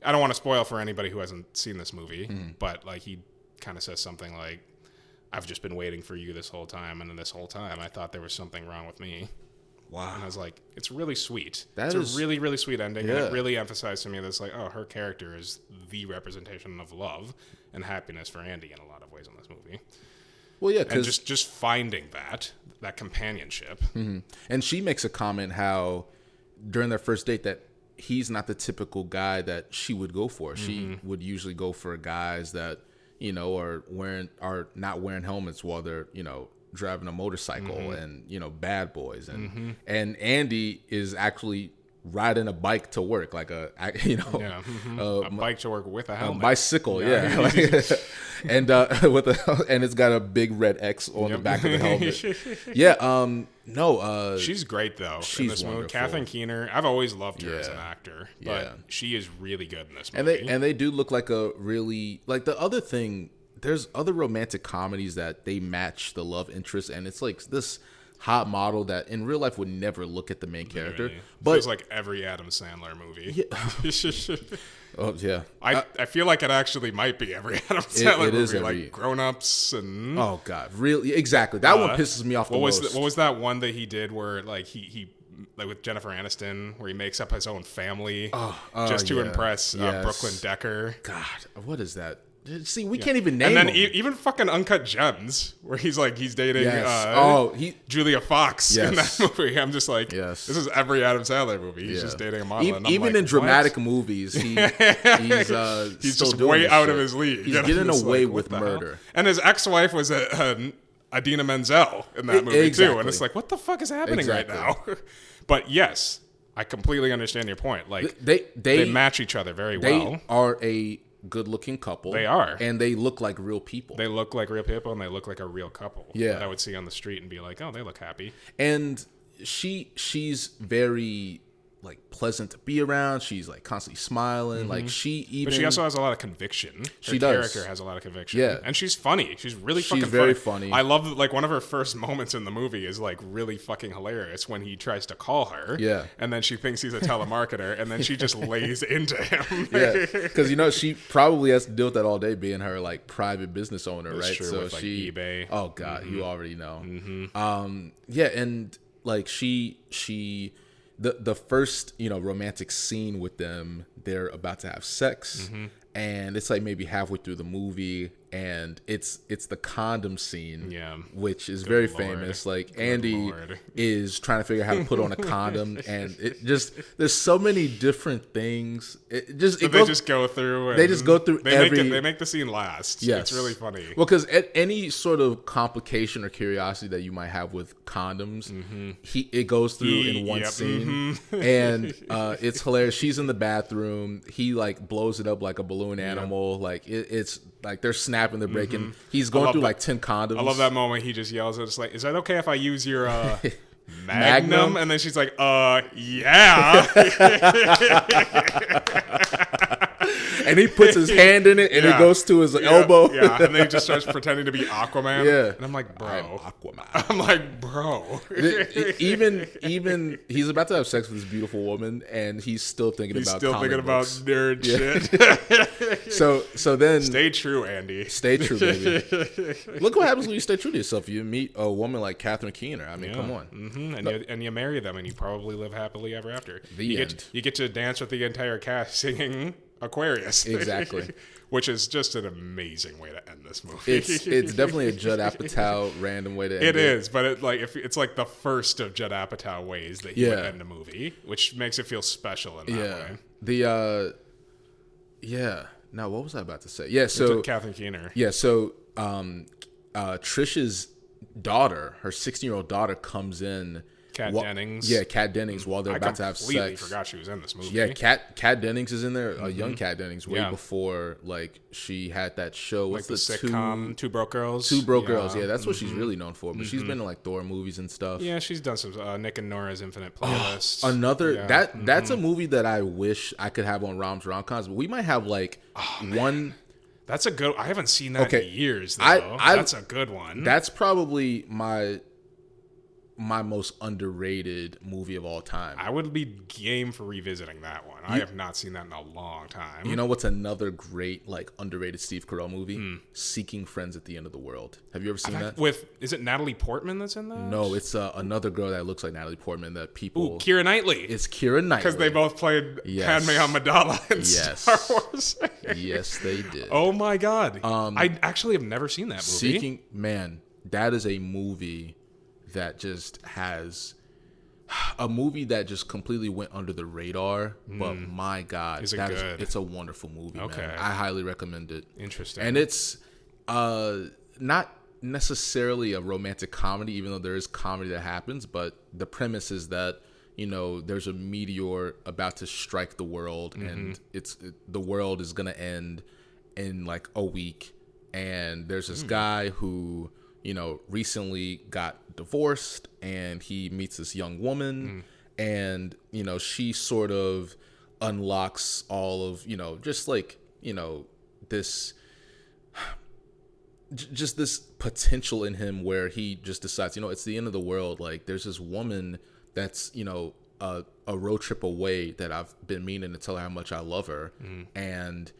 S1: I don't want to spoil for anybody who hasn't seen this movie, but like he kind of says something like, I've just been waiting for you this whole time, and in this whole time I thought there was something wrong with me. Wow. And I was like, it's really sweet. It's a really, really sweet ending. And it really emphasized to me that it's like, oh, her character is the representation of love and happiness for Andy in a lot of ways in this movie.
S2: Well, yeah,
S1: and just finding that companionship.
S2: And she makes a comment how during their first date that he's not the typical guy that she would go for. She would usually go for guys that, are not wearing helmets while they're, driving a motorcycle and, bad boys. And Andy is actually riding a bike to work, like a
S1: bike to work with a helmet.
S2: A bicycle, and and it's got a big red X on the back of the helmet.
S1: She's great though.
S2: She's
S1: in this movie.
S2: wonderful.
S1: Catherine Keener, I've always loved her as an actor, but she is really good in this movie.
S2: And they do look like a really, like, the other thing, there's other romantic comedies that they match the love interest, and it's like this hot model that in real life would never look at the main character. But
S1: it's like every Adam Sandler movie.
S2: Oh yeah,
S1: I feel like it actually might be every Adam Sandler movie, like Grown Ups and.
S2: Oh God, really? Exactly. That one pisses me off the most.
S1: What was that one that he did where like he like with Jennifer Aniston where he makes up his own family just to impress Brooklyn Decker?
S2: God, what is that? See, we can't even name
S1: and then
S2: them.
S1: Even fucking Uncut Gems, where he's dating Julia Fox in that movie. I'm just like, this is every Adam Sandler movie. He's just dating a model. And
S2: even in dramatic movies, he's
S1: just way out of his league.
S2: He's getting away with murder.
S1: Hell? And his ex-wife was Idina Menzel in that movie too. And it's like, what the fuck is happening right now? But yes, I completely understand your point. Like they match each other very well.
S2: They are a good-looking couple.
S1: They are.
S2: And they look like real people.
S1: They look like real people, and they look like a real couple.
S2: Yeah.
S1: That I would see on the street and be like, oh, they look happy.
S2: And she's very, like, pleasant to be around. She's, like, constantly smiling. Like,
S1: But she also has a lot of conviction. Her character has a lot of conviction.
S2: Yeah.
S1: And she's funny. She's really fucking funny.
S2: She's very funny.
S1: I love, like, one of her first moments in the movie is, like, really fucking hilarious when he tries to call her.
S2: Yeah.
S1: And then she thinks he's a telemarketer, and then she just lays into him.
S2: Yeah. Because, she probably has to deal with that all day being her, like, private business owner,
S1: That's
S2: right?
S1: true,
S2: So
S1: with, like, eBay.
S2: Oh, God. You already know. Yeah, and, like, The first, romantic scene with them, they're about to have sex, and it's like maybe halfway through the movie, and it's the condom scene, which is very famous. Like Andy is trying to figure out how to put on a condom, and it just there's so many different things. They just go through.
S1: They make the scene last.
S2: Yes,
S1: it's really funny.
S2: Well, because any sort of complication or curiosity that you might have with condoms, it goes through in one scene, and it's hilarious. She's in the bathroom. He like blows it up like a balloon animal. Like it's like they're snapping, they're breaking. He's going through like 10 condoms.
S1: I love that moment. He just yells at us like, "Is that okay if I use your Magnum?" And then she's like, "Yeah."
S2: and he puts his hand in it, and it goes to his elbow.
S1: Yeah, and then he just starts pretending to be Aquaman.
S2: Yeah.
S1: And I'm like, bro.
S2: I'm Aquaman.
S1: I'm like, bro.
S2: even he's about to have sex with this beautiful woman, and he's still thinking about
S1: nerd shit.
S2: So then
S1: stay true, Andy.
S2: Stay true, baby. Look what happens when you stay true to yourself. You meet a woman like Catherine Keener. I mean, come on.
S1: Mm-hmm. And you marry them, and you probably live happily ever after.
S2: You
S1: get to dance with the entire cast singing Aquarius.
S2: Exactly.
S1: Which is just an amazing way to end this movie.
S2: It's definitely a Judd Apatow random way to end it.
S1: It is, but it's like the first of Judd Apatow ways that he would end a movie, which makes it feel special in that way. Now, what was I about to say? Yeah, so Catherine Keener.
S2: Yeah, so Trish's daughter, her 16-year-old daughter, comes in.
S1: Kat Dennings.
S2: Yeah, Kat Dennings, while they're about to have sex.
S1: I completely forgot she was in this movie.
S2: Yeah, Kat Dennings is in there, a young Kat Dennings, way before like she had that show. What's
S1: like the sitcom Two Broke Girls?
S2: Two Broke Girls, yeah, that's what she's really known for. But she's been in like Thor movies and stuff.
S1: Yeah, she's done some Nick and Nora's Infinite Playlist.
S2: That's a movie that I wish I could have on Roms-Rom-Coms, but we might have like one.
S1: That's a good. I haven't seen that in years. Though. That's a good one.
S2: That's probably my most underrated movie of all time.
S1: I would be game for revisiting that one. I have not seen that in a long time.
S2: You know what's another great like underrated Steve Carell movie? Seeking Friends at the End of the World. Have you ever seen that?
S1: Is it Natalie Portman that's in that?
S2: No, it's another girl that looks like Natalie Portman that people.
S1: Keira Knightley.
S2: It's Keira Knightley
S1: because they both played Padme Amidala in Star Wars.
S2: Yes, they did.
S1: Oh my god! I actually have never seen that movie.
S2: That is a movie that just has a movie that just completely went under the radar, but my god, it's a wonderful movie. Okay, man. I highly recommend it.
S1: Interesting.
S2: And it's not necessarily a romantic comedy, even though there is comedy that happens, but the premise is that there's a meteor about to strike the world, and the world is gonna end in like a week, and there's this guy who recently got divorced, and he meets this young woman, and she sort of unlocks all of just like this this potential in him where he just decides it's the end of the world. Like there's this woman that's a road trip away that I've been meaning to tell her how much I love her, and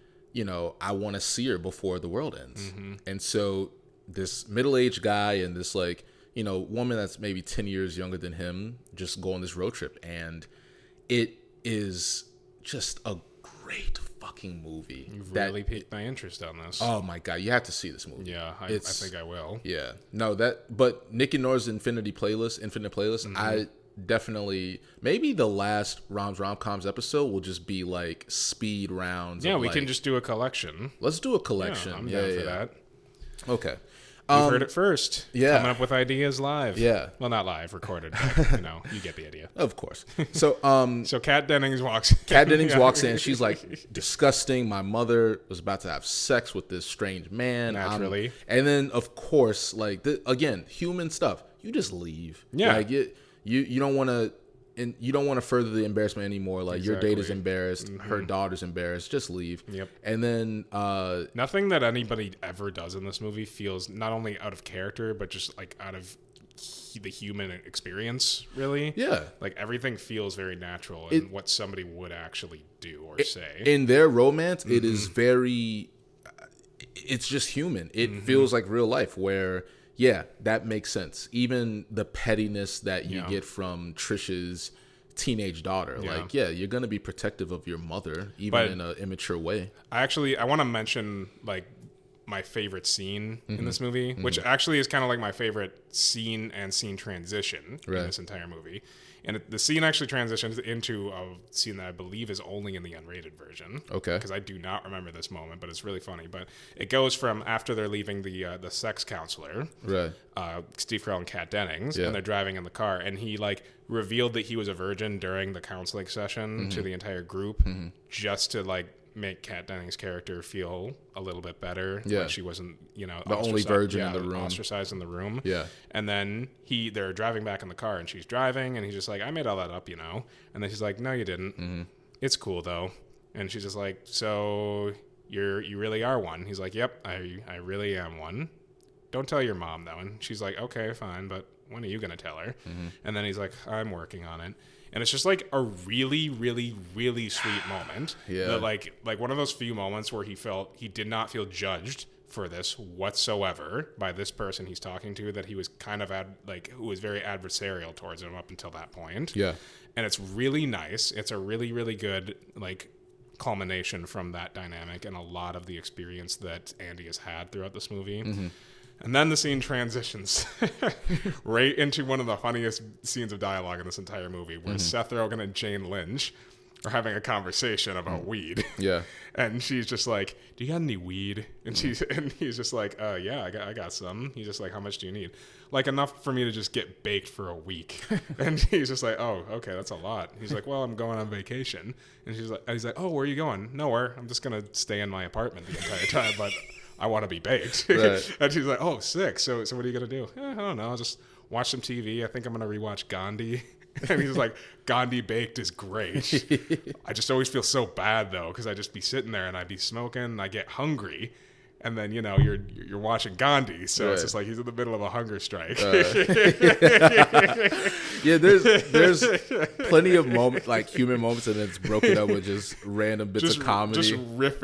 S2: I want to see her before the world ends. And so this middle-aged guy and this like woman that's maybe 10 years younger than him just go on this road trip, and it is just a great fucking movie.
S1: You've really piqued my interest on this.
S2: Oh my god, you have to see this movie.
S1: Yeah, I think I will.
S2: Yeah, but Nick and Nora's Infinite Playlist, I definitely, maybe the last Roms-Rom-Coms episode will just be like speed rounds.
S1: Yeah, we can just do a collection.
S2: Let's do a collection.
S1: Yeah, I'm down for that.
S2: Okay.
S1: You've heard it first.
S2: Yeah.
S1: Coming up with ideas live.
S2: Yeah.
S1: Well, not live, recorded, but, you get the idea.
S2: Of course. So,
S1: so Kat Dennings walks in.
S2: Kat Dennings walks in. She's like, disgusting. My mother was about to have sex with this strange man.
S1: Naturally.
S2: And then, of course, like, again, human stuff. You just leave.
S1: Yeah.
S2: Like, you don't want to. And you don't want to further the embarrassment anymore. Like your date is embarrassed, her daughter's embarrassed. Just leave.
S1: Yep.
S2: And then
S1: nothing that anybody ever does in this movie feels not only out of character, but just like out of the human experience. Really.
S2: Yeah.
S1: Like everything feels very natural and what somebody would actually do or say.
S2: In their romance, it is very. It's just human. It feels like real life where. Yeah, that makes sense. Even the pettiness that you get from Trish's teenage daughter. Yeah. Like, you're going to be protective of your mother, even in an immature way.
S1: I want to mention, like, my favorite scene in this movie, which actually is kind of like my favorite scene and scene transition in this entire movie. And the scene actually transitions into a scene that I believe is only in the unrated version.
S2: Okay.
S1: Because I do not remember this moment, but it's really funny. But it goes from after they're leaving the sex counselor,
S2: right?
S1: Steve Carell and Kat Dennings, and they're driving in the car, and he like revealed that he was a virgin during the counseling session to the entire group, just to like make Kat Dennings' character feel a little bit better.
S2: Yeah.
S1: Like she wasn't,
S2: the only virgin in the room.
S1: Ostracized in the room.
S2: Yeah.
S1: And then they're driving back in the car, and she's driving, and he's just like, I made all that up, And then she's like, no, you didn't. It's cool, though. And she's just like, so you really are one? He's like, yep, I really am one. Don't tell your mom, though. And she's like, okay, fine, but when are you going to tell her? And then he's like, I'm working on it. And it's just like a really, really, really sweet moment.
S2: Yeah.
S1: That like one of those few moments where he did not feel judged for this whatsoever by this person he's talking to, that he was kind of who was very adversarial towards him up until that point.
S2: Yeah.
S1: And it's really nice. It's a really, really good culmination from that dynamic and a lot of the experience that Andy has had throughout this movie. And then the scene transitions right into one of the funniest scenes of dialogue in this entire movie, where Seth Rogen and Jane Lynch are having a conversation about weed.
S2: Yeah.
S1: And she's just like, do you got any weed? And he's just like, yeah, I got some. He's just like, how much do you need? Like, enough for me to just get baked for a week. And he's just like, oh, okay, that's a lot. He's like, well, I'm going on vacation. And he's like, oh, where are you going? Nowhere. I'm just going to stay in my apartment the entire time, but I want to be baked. Right. And she's like, oh, sick. So what are you going to do? I don't know. I'll just watch some TV. I think I'm going to rewatch Gandhi. And he's like, Gandhi baked is great. I just always feel so bad, though, because I just be sitting there and I'd be smoking and I get hungry. And then, you're watching Gandhi. So It's just like he's in the middle of a hunger strike.
S2: Yeah, there's plenty of moments, like human moments, and it's broken up with just random bits of comedy.
S1: Just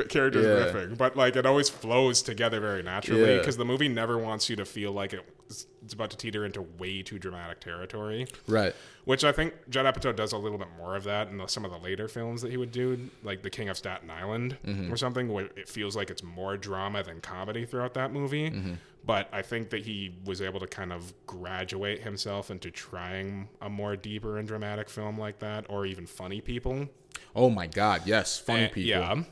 S1: characters riffing. But it always flows together very naturally, because the movie never wants you to feel like it's about to teeter into way too dramatic territory.
S2: Right.
S1: Which I think Judd Apatow does a little bit more of that in some of the later films that he would do, like The King of Staten Island or something, where it feels like it's more drama than comedy throughout that movie. But I think that he was able to kind of graduate himself into trying a more deeper and dramatic film like that, or even Funny People.
S2: Oh my God, yes, Funny People.
S1: Yeah.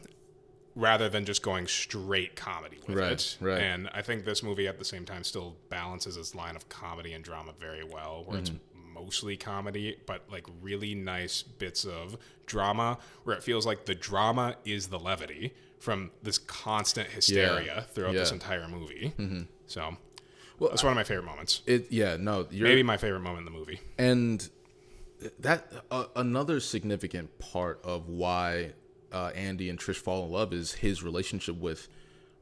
S1: Rather than just going straight comedy with it.
S2: Right.
S1: And I think this movie at the same time still balances its line of comedy and drama very well, where it's mostly comedy, but really nice bits of drama where it feels like the drama is the levity from this constant hysteria throughout this entire movie. So that's one of my favorite moments. Maybe my favorite moment in the movie.
S2: And that another significant part of why Andy and Trish fall in love is his relationship with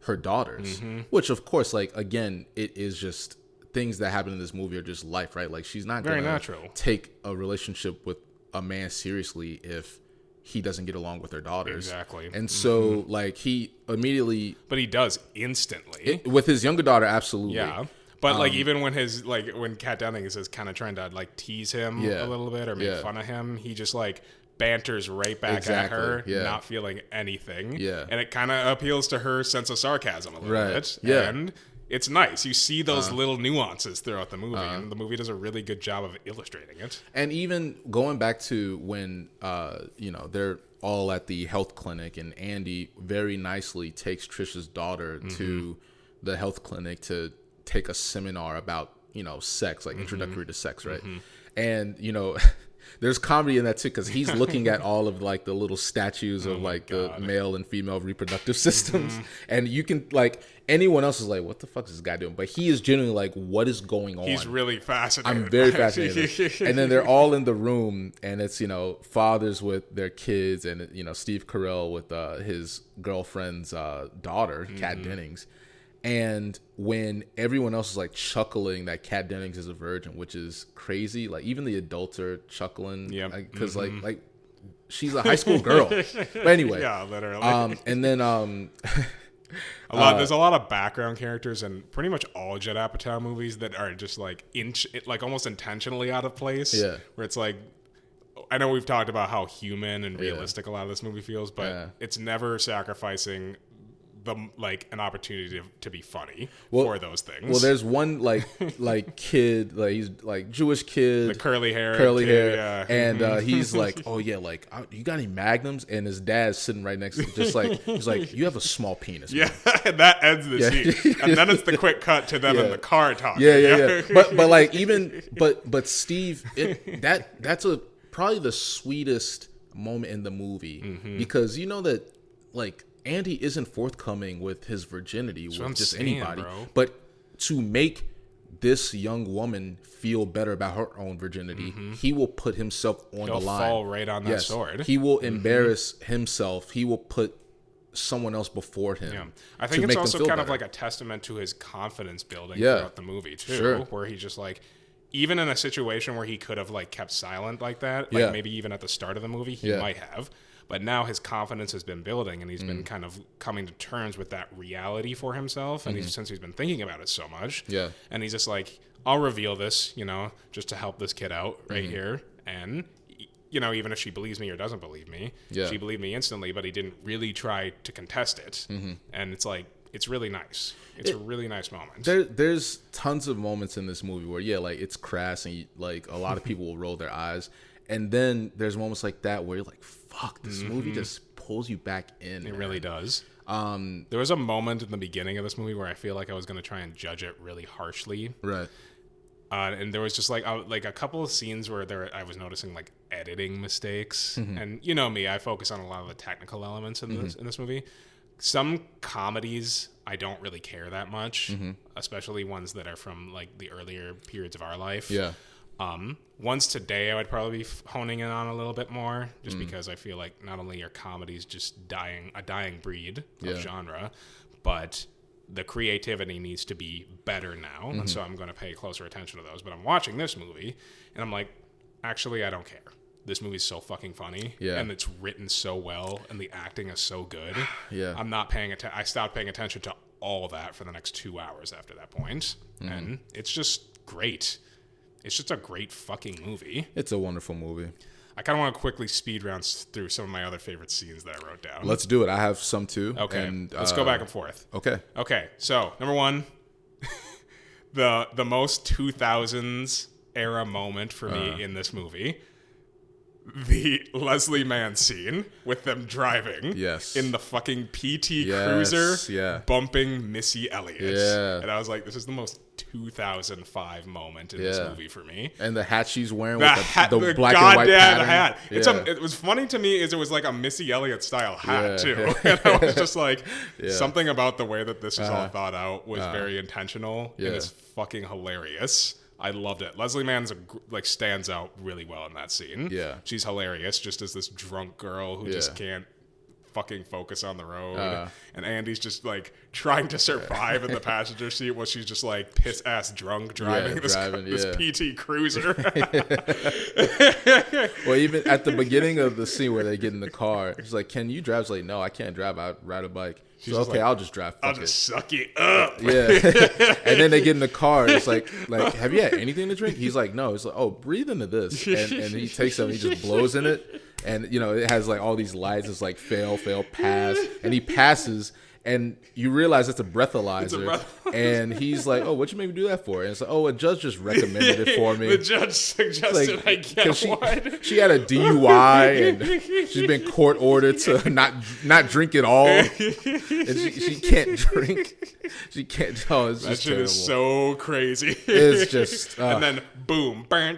S2: her daughters, which of course, again, it is just things that happen in this movie are just life, right? Like, she's not going to take a relationship with a man seriously if he doesn't get along with their daughters.
S1: Exactly.
S2: And so he immediately,
S1: but he does instantly
S2: with his younger daughter. Absolutely.
S1: Yeah. But even when when Kat Dennings is kind of trying to tease him a little bit or make fun of him, he just banters right back at her, not feeling anything. Yeah. And it kind of appeals to her sense of sarcasm a little bit. Yeah. And it's nice. You see those little nuances throughout the movie, and the movie does a really good job of illustrating it.
S2: And even going back to when, they're all at the health clinic, and Andy very nicely takes Trisha's daughter to the health clinic to take a seminar about, sex, introductory to sex, right? And, there's comedy in that too, because he's looking at all of the little statues of the male and female reproductive systems, and you can anyone else is like, what the fuck is this guy doing? But he is genuinely what is going on?
S1: He's really fascinated.
S2: I'm very fascinated. And then they're all in the room, and it's fathers with their kids, and Steve Carell with his girlfriend's daughter, Kat Dennings. And when everyone else is chuckling that Kat Dennings is a virgin, which is crazy, even the adults are chuckling, because she's a high school girl. But anyway,
S1: yeah, literally.
S2: And then
S1: there's a lot of background characters in pretty much all Judd Apatow movies that are just almost intentionally out of place. Yeah, where it's I know we've talked about how human and realistic a lot of this movie feels, but it's never sacrificing an opportunity to be funny for those things.
S2: Well, there's one kid, he's Jewish kid,
S1: the curly hair,
S2: yeah. And he's oh yeah, you got any magnums? And his dad's sitting right next to him, just he's you have a small penis.
S1: Yeah, and that ends the scene, and then it's the quick cut to them in the car talking.
S2: Yeah. But Steve, that's probably the sweetest moment in the movie, because that Andy isn't forthcoming with his virginity with just anybody, bro. But to make this young woman feel better about her own virginity, he will put himself on the line.
S1: He'll fall right on that sword.
S2: He will embarrass himself. He will put someone else before him.
S1: Yeah. I think it's also kind of like a testament to his confidence building throughout the movie too, where he's just like, even in a situation where he could have like kept silent like that, like maybe even at the start of the movie, he might have. But now his confidence has been building, and he's been kind of coming to terms with that reality for himself. And since he's been thinking about it so much, and he's just like, I'll reveal this, you know, just to help this kid out right here. And, you know, even if she believes me or doesn't believe me, she believed me instantly, but he didn't really try to contest it. And it's like, it's really nice. It's a really nice moment.
S2: There's tons of moments in this movie where, like, it's crass and, like, a lot of people will roll their eyes. And then there's moments like that where you're like, fuck, this movie just pulls you back in.
S1: It really does. There was a moment in the beginning of this movie where I feel like I was going to try and judge it really harshly.
S2: Right.
S1: And there was just like a couple of scenes where I was noticing like editing mistakes. And you know me, I focus on a lot of the technical elements in this movie. Some comedies I don't really care that much, especially ones that are from like the earlier periods of our life.
S2: Yeah.
S1: Ones today I would probably be honing in on a little bit more, just because I feel like not only are comedies just a dying breed of genre, but the creativity needs to be better now. And so I'm going to pay closer attention to those. But I'm watching this movie and I'm like, actually, I don't care. This movie's so fucking funny, and it's written so well, and the acting is so good. I'm not paying attention. I stopped paying attention to all that for the next 2 hours after that point, and it's just great. It's just a great fucking movie.
S2: It's a wonderful movie.
S1: I kind of want to quickly speed round through some of my other favorite scenes that I wrote down.
S2: Let's do it. I have some too.
S1: Okay,
S2: and,
S1: let's go back and forth.
S2: Okay.
S1: So number one, the most 2000s era moment for me in this movie. The Leslie Mann scene with them driving in the fucking PT Cruiser bumping Missy Elliott. And I was like, this is the most 2005 moment in this movie for me.
S2: And the hat she's wearing with the black and white
S1: goddamn
S2: hat.
S1: It was funny to me is it was like a Missy Elliott style hat too. And I was just like, something about the way that this is all thought out was very intentional and it's fucking hilarious. I loved it. Leslie Mann's stands out really well in that scene. Yeah, she's hilarious, just as this drunk girl who just can't fucking focus on the road. And Andy's just like trying to survive in the passenger seat while she's just like piss ass drunk driving this PT Cruiser.
S2: Well, even at the beginning of the scene where they get in the car, she's like, "Can you drive?" She's like, "No, I can't drive. I ride a bike." She's okay, I'll just drive.
S1: I'll just suck it up.
S2: Yeah. And then they get in the car. It's like, have you had anything to drink? He's like, no. It's like, oh, breathe into this. And he takes it and he just blows in it. And, you know, it has like all these lights. It's like fail, pass. And he passes. And you realize it's a breathalyzer. And he's like, oh, what'd you make me do that for? And it's like, oh, a judge just recommended it for me.
S1: The judge suggested I get one.
S2: She had a DUI and she's been court ordered to not drink at all. And she can't drink. She can't. Oh, it's just terrible.
S1: That shit is so crazy.
S2: It's just.
S1: And then boom.
S2: Yeah.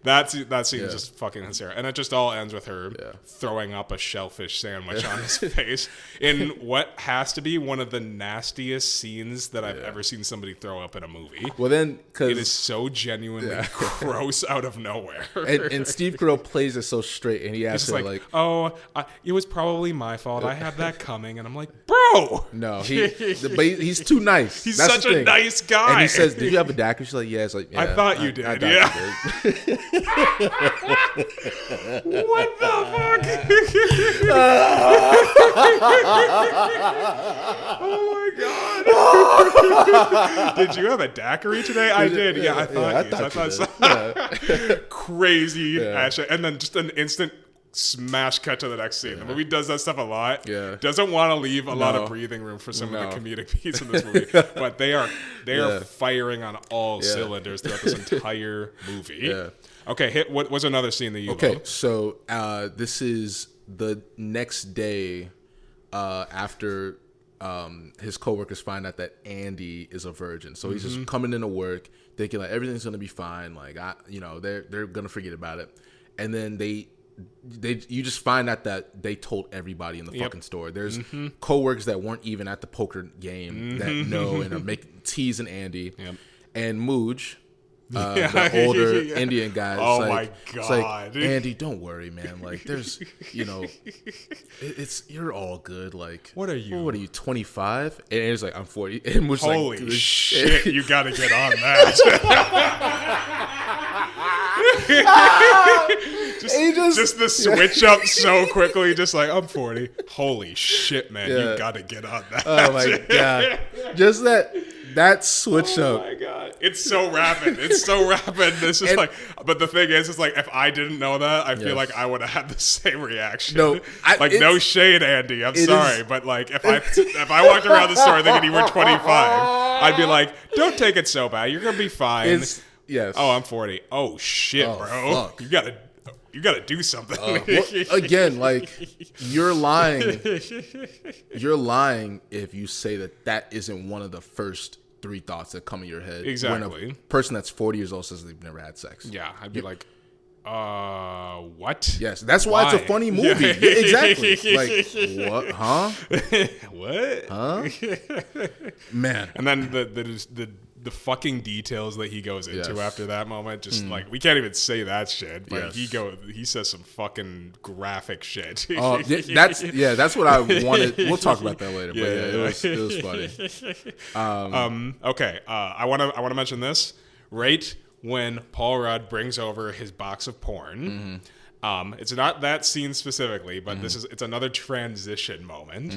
S1: That scene is just fucking hysterical. And it just all ends with her throwing up a shellfish sandwich on his face in what has to be one of the nastiest scenes that I've ever seen somebody throw up in a movie.
S2: Well, then, because
S1: it is so genuinely gross out of nowhere.
S2: And Steve Carell plays it so straight, and he asks her like,
S1: "Oh, it was probably my fault. I had that coming." And I'm like, "Bro,
S2: no, he's too nice.
S1: He's such a nice guy."
S2: And he says, "Did you have a daiquiri?" She's like, "Yeah." It's like, yeah,
S1: I thought you did.
S2: I thought you did.
S1: What the fuck? Oh my god! Did you have a daiquiri today? I did. Yeah, I thought so. Crazy ass shit. And then just an instant smash cut to the next scene. The movie does that stuff a lot. Doesn't want to leave a lot of breathing room for some of the comedic beats in this movie. But they are firing on all cylinders throughout this entire movie. Okay, what was another scene that you loved?
S2: So this is the next day after his coworkers find out that Andy is a virgin. So he's just coming into work thinking like everything's gonna be fine. Like they're gonna forget about it. And then they you just find out that they told everybody in the fucking store. There's coworkers that weren't even at the poker game that know and are teasing Andy. Yep. And Mooj, the older Indian guy.
S1: Oh my God.
S2: It's like, Andy, don't worry, man. Like, there's, you're all good. Like,
S1: what are you,
S2: 25? And Andy's like, I'm 40. And Mooj's
S1: holy
S2: like,
S1: shit, you gotta get on that. just the switch up so quickly, just like, I'm 40. Holy shit, man, you gotta get on that.
S2: Oh my God. Just that switch up.
S1: Oh my God. It's so rapid. This is but the thing is, it's like, if I didn't know that, I feel like I would have had the same reaction.
S2: No,
S1: no shade, Andy. I'm sorry. But like, if I walked around the store thinking you were 25, I'd be like, don't take it so bad. You're going to be fine.
S2: Yes.
S1: Oh, I'm 40. Oh shit, bro. Fuck. You gotta do something.
S2: Again, like, you're lying. You're lying if you say that isn't one of the first 3 thoughts that come in your head.
S1: Exactly.
S2: When a person that's 40 years old says they've never had sex.
S1: Yeah, I'd be like, what?
S2: Yes, that's why it's a funny movie. Yeah, exactly. Like, what? Huh?
S1: What?
S2: Huh? Man.
S1: And then the fucking details that he goes into after that moment, just like, we can't even say that shit, but he says some fucking graphic shit.
S2: Oh, that's what I wanted. We'll talk about that later. But it was funny.
S1: Okay. I want to mention this right when Paul Rudd brings over his box of porn. It's not that scene specifically, but it's another transition moment.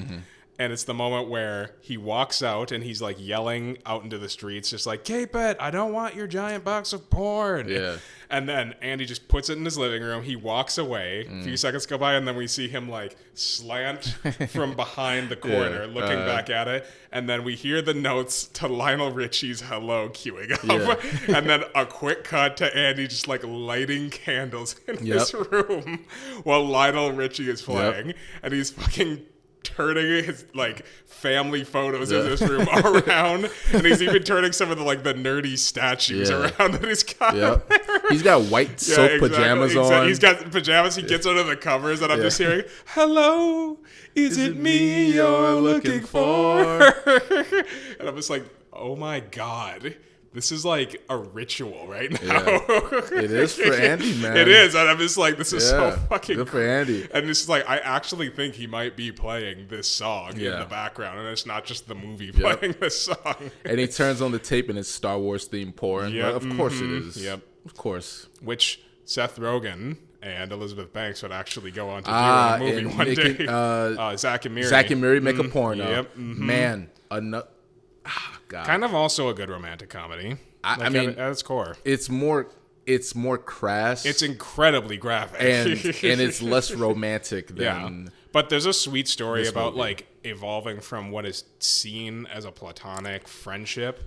S1: And it's the moment where he walks out and he's like yelling out into the streets, just like, "Keep it! I don't want your giant box of porn."
S2: Yeah.
S1: And then Andy just puts it in his living room. He walks away. A few seconds go by, and then we see him like slant from behind the corner, looking back at it. And then we hear the notes to Lionel Richie's "Hello" queuing up. Yeah. And then a quick cut to Andy just like lighting candles in his room while Lionel Richie is playing. And he's fucking turning his like family photos in this room around, and he's even turning some of the like the nerdy statues around that he's got.
S2: He's got white silk pajamas on.
S1: He's got pajamas. He gets under the covers, and I'm just hearing, "Hello, is it me you're looking for?" And I'm just like, oh my God. This is like a ritual right now.
S2: Yeah. It is for Andy, man.
S1: It is. And I'm just like, this is so fucking
S2: good for Andy.
S1: And this is like, I actually think he might be playing this song in the background. And it's not just the movie playing this song.
S2: And he turns on the tape and it's Star Wars themed porn.
S1: Yep.
S2: Of course it is.
S1: Yep.
S2: Of course.
S1: Which Seth Rogen and Elizabeth Banks would actually go on to do in a movie one day. Zach and Miri
S2: make a porno.
S1: Yep.
S2: Man, God.
S1: Kind of also a good romantic comedy.
S2: I mean,
S1: at its core,
S2: it's more crass.
S1: It's incredibly graphic,
S2: and it's less romantic than.
S1: Yeah. But there's a sweet story about like evolving from what is seen as a platonic friendship,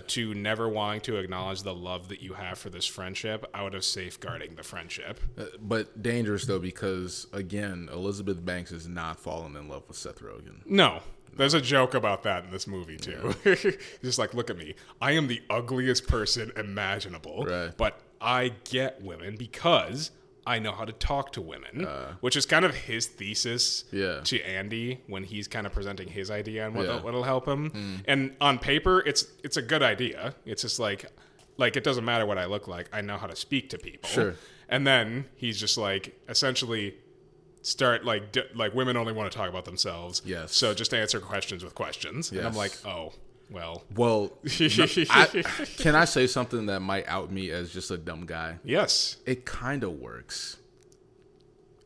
S1: to never wanting to acknowledge the love that you have for this friendship out of safeguarding the friendship.
S2: But dangerous though, because again, Elizabeth Banks is not falling in love with Seth Rogen.
S1: No. There's a joke about that in this movie, too. Yeah. Just like, look at me. I am the ugliest person imaginable, but I get women because I know how to talk to women, which is kind of his thesis to Andy when he's kind of presenting his idea on what'll help him. And on paper, it's a good idea. It's just like it doesn't matter what I look like. I know how to speak to people.
S2: Sure.
S1: And then he's just like, essentially start like women only want to talk about themselves.
S2: Yes.
S1: So just answer questions with questions. Yes. And I'm like, oh, well.
S2: Can I say something that might out me as just a dumb guy?
S1: Yes.
S2: It kind of works.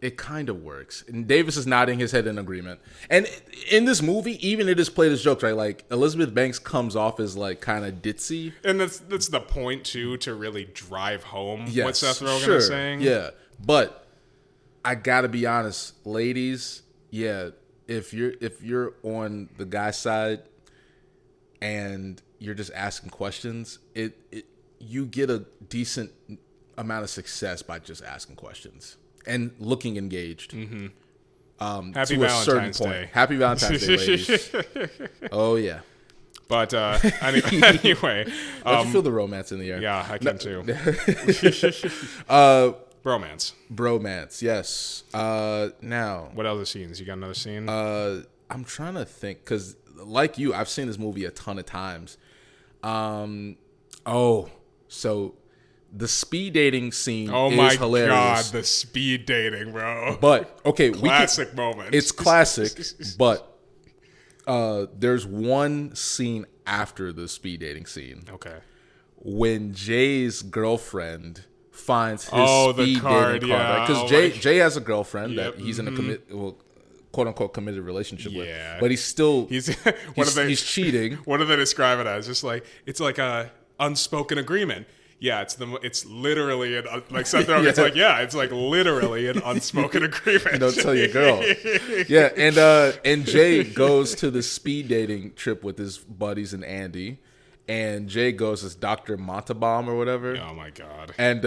S2: And Davis is nodding his head in agreement. And in this movie, even it is played as jokes, right? Like Elizabeth Banks comes off as like kind of ditzy.
S1: And that's the point too, to really drive home what Seth Rogen is saying.
S2: Yeah. But I gotta be honest, ladies. Yeah, if you're on the guy's side and you're just asking questions, you get a decent amount of success by just asking questions and looking engaged.
S1: Happy Valentine's Day.
S2: Happy Valentine's Day, ladies. Oh yeah.
S1: But anyway,
S2: don't you feel the romance in the air?
S1: Yeah, I can too.
S2: Bromance, yes. Now,
S1: what other scenes? You got another scene?
S2: I'm trying to think because, like you, I've seen this movie a ton of times. So the speed dating scene is hilarious. Oh my god,
S1: the speed dating, bro.
S2: But okay,
S1: classic moment.
S2: It's classic, but there's one scene after the speed dating scene.
S1: Okay.
S2: When Jay's girlfriend finds his speed dating card, right? Because Jay has a girlfriend that he's in a quote unquote committed relationship with, but he's cheating.
S1: What do they describe it as? Just like it's like a unspoken agreement. Yeah, it's literally it's like literally an unspoken agreement.
S2: Don't tell your girl. Yeah, and Jay goes to the speed dating trip with his buddies and Andy, and Jay goes as Dr. Montalban or whatever.
S1: Oh my god.
S2: And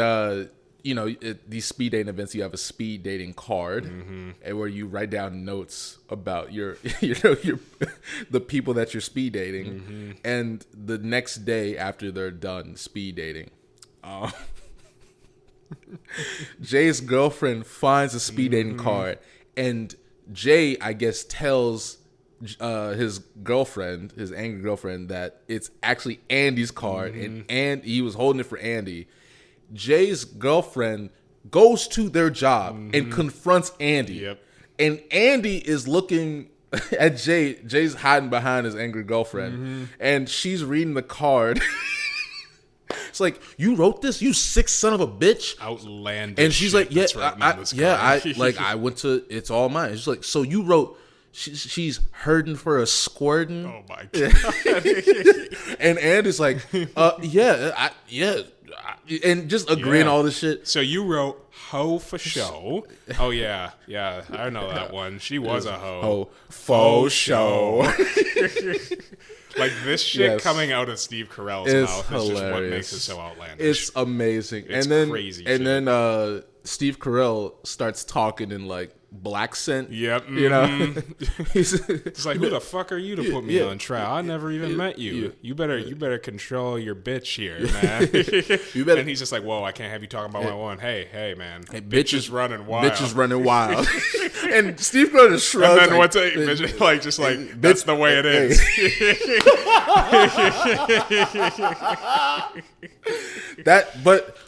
S2: these speed dating events, you have a speed dating card, and where you write down notes about your the people that you're speed dating, and the next day after they're done speed dating, Jay's girlfriend finds a speed dating card, and Jay, I guess, tells his girlfriend, his angry girlfriend, that it's actually Andy's card, and he was holding it for Andy. Jay's girlfriend goes to their job and confronts Andy.
S1: Yep.
S2: And Andy is looking at Jay. Jay's hiding behind his angry girlfriend. And she's reading the card. It's like, you wrote this, you sick son of a bitch.
S1: Outlandish.
S2: And she's like, I went to, it's all mine. She's like, so you wrote, she's hurting for a squirtin'.
S1: Oh my god.
S2: And Andy's like, and just agreeing all this shit.
S1: So you wrote hoe for show. Oh yeah, I know that one. She was a hoe.
S2: Hoe faux show.
S1: Like this shit coming out of Steve Carell's mouth is just what makes it so outlandish.
S2: It's amazing.
S1: It's crazy.
S2: And then Steve Carell starts talking in like black accent.
S1: Yep.
S2: You know,
S1: it's like, who the fuck are you to put me on trial? I never even met you. You better control your bitch here, man. And he's just like, whoa, I can't have you talking about my one. Hey, man. Hey, bitch is running wild.
S2: Bitch is running wild. And Steve Carell just shrugs.
S1: And then what's it? That's the way it is.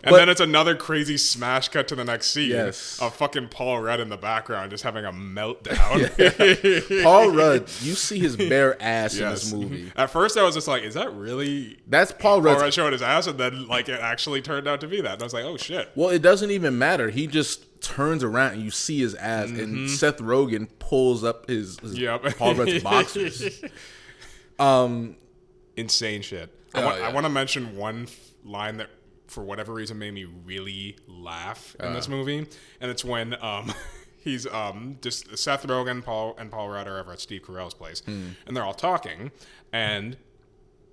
S1: Then it's another crazy smash cut to the next scene.
S2: Yes.
S1: Of fucking Paul Rudd in the background just having a meltdown.
S2: Paul Rudd, you see his bare ass in this movie.
S1: At first I was just like, is that really?
S2: That's Paul Rudd.
S1: Paul Rudd showing his ass, and then like it actually turned out to be that. And I was like, oh shit.
S2: Well, it doesn't even matter. He just turns around and you see his ass, and Seth Rogen pulls up his Paul Rudd's boxers.
S1: Insane shit. I want to mention one line that for whatever reason made me really laugh in this movie, and it's when he's just Seth Rogen, Paul Rudd are over at Steve Carell's place, and they're all talking, and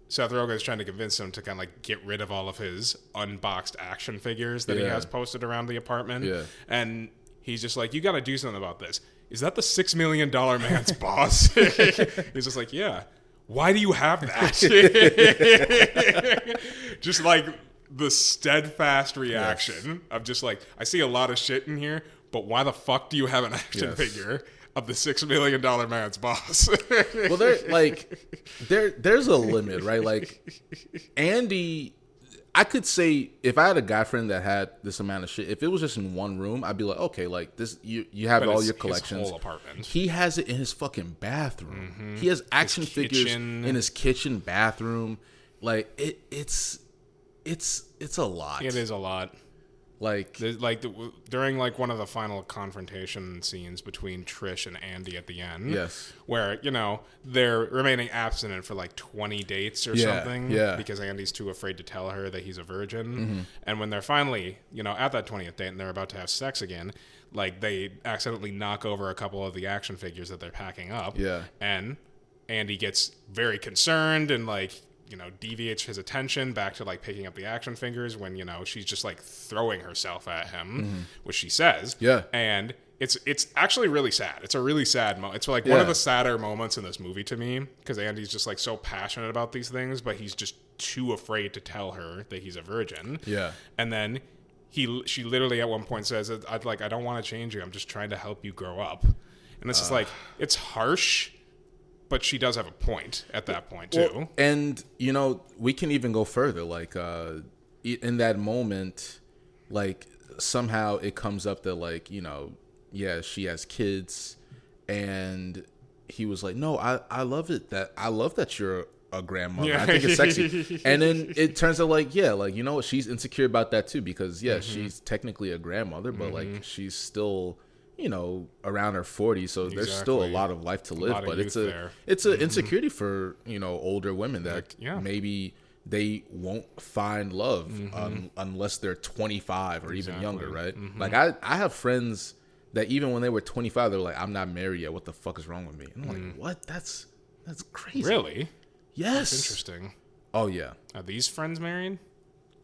S1: Seth Rogen is trying to convince him to kind of like get rid of all of his unboxed action figures that he has posted around the apartment, and he's just like, you got to do something about this. Is that the $6 million man's boss? He's just like, yeah. Why do you have that? Just like the steadfast reaction of just like, I see a lot of shit in here, but why the fuck do you have an action figure of the $6 million man's boss?
S2: Well, there's a limit, right? Like Andy, I could say if I had a guy friend that had this amount of shit, if it was just in one room, I'd be like, okay, like this, you have all your collections.
S1: His whole apartment.
S2: He has it in his fucking bathroom. He has action figures in his kitchen, bathroom. Like it's a lot.
S1: It is a lot.
S2: Like
S1: during like one of the final confrontation scenes between Trish and Andy at the end, where they're remaining abstinent for like 20 dates or something, because Andy's too afraid to tell her that he's a virgin, and when they're finally at that 20th date and they're about to have sex again, like they accidentally knock over a couple of the action figures that they're packing up, and Andy gets very concerned and like deviates his attention back to like picking up the action figures when she's just like throwing herself at him, which she says, and it's actually really sad. It's a really sad moment. It's like one of the sadder moments in this movie to me, because Andy's just like so passionate about these things, but he's just too afraid to tell her that he's a virgin. And then she literally at one point says, I don't want to change you. I'm just trying to help you grow up. And it's just like, it's harsh, but she does have a point at that point too.
S2: Well, and we can even go further. Like in that moment, like somehow it comes up that like, yeah, she has kids, and he was like, no, I love that you're a grandmother. Yeah. I think it's sexy. And then it turns out like, yeah, like, what, she's insecure about that too, because she's technically a grandmother, but like she's still, around her 40s, so there's still a lot of life to live. But it's an insecurity for, older women that maybe they won't find love unless they're 25 or even younger, right? Like I have friends that even when they were 25, they're like, I'm not married yet. What the fuck is wrong with me? And I'm like, what? That's crazy.
S1: Really?
S2: Yes.
S1: That's interesting.
S2: Oh yeah.
S1: Are these friends married?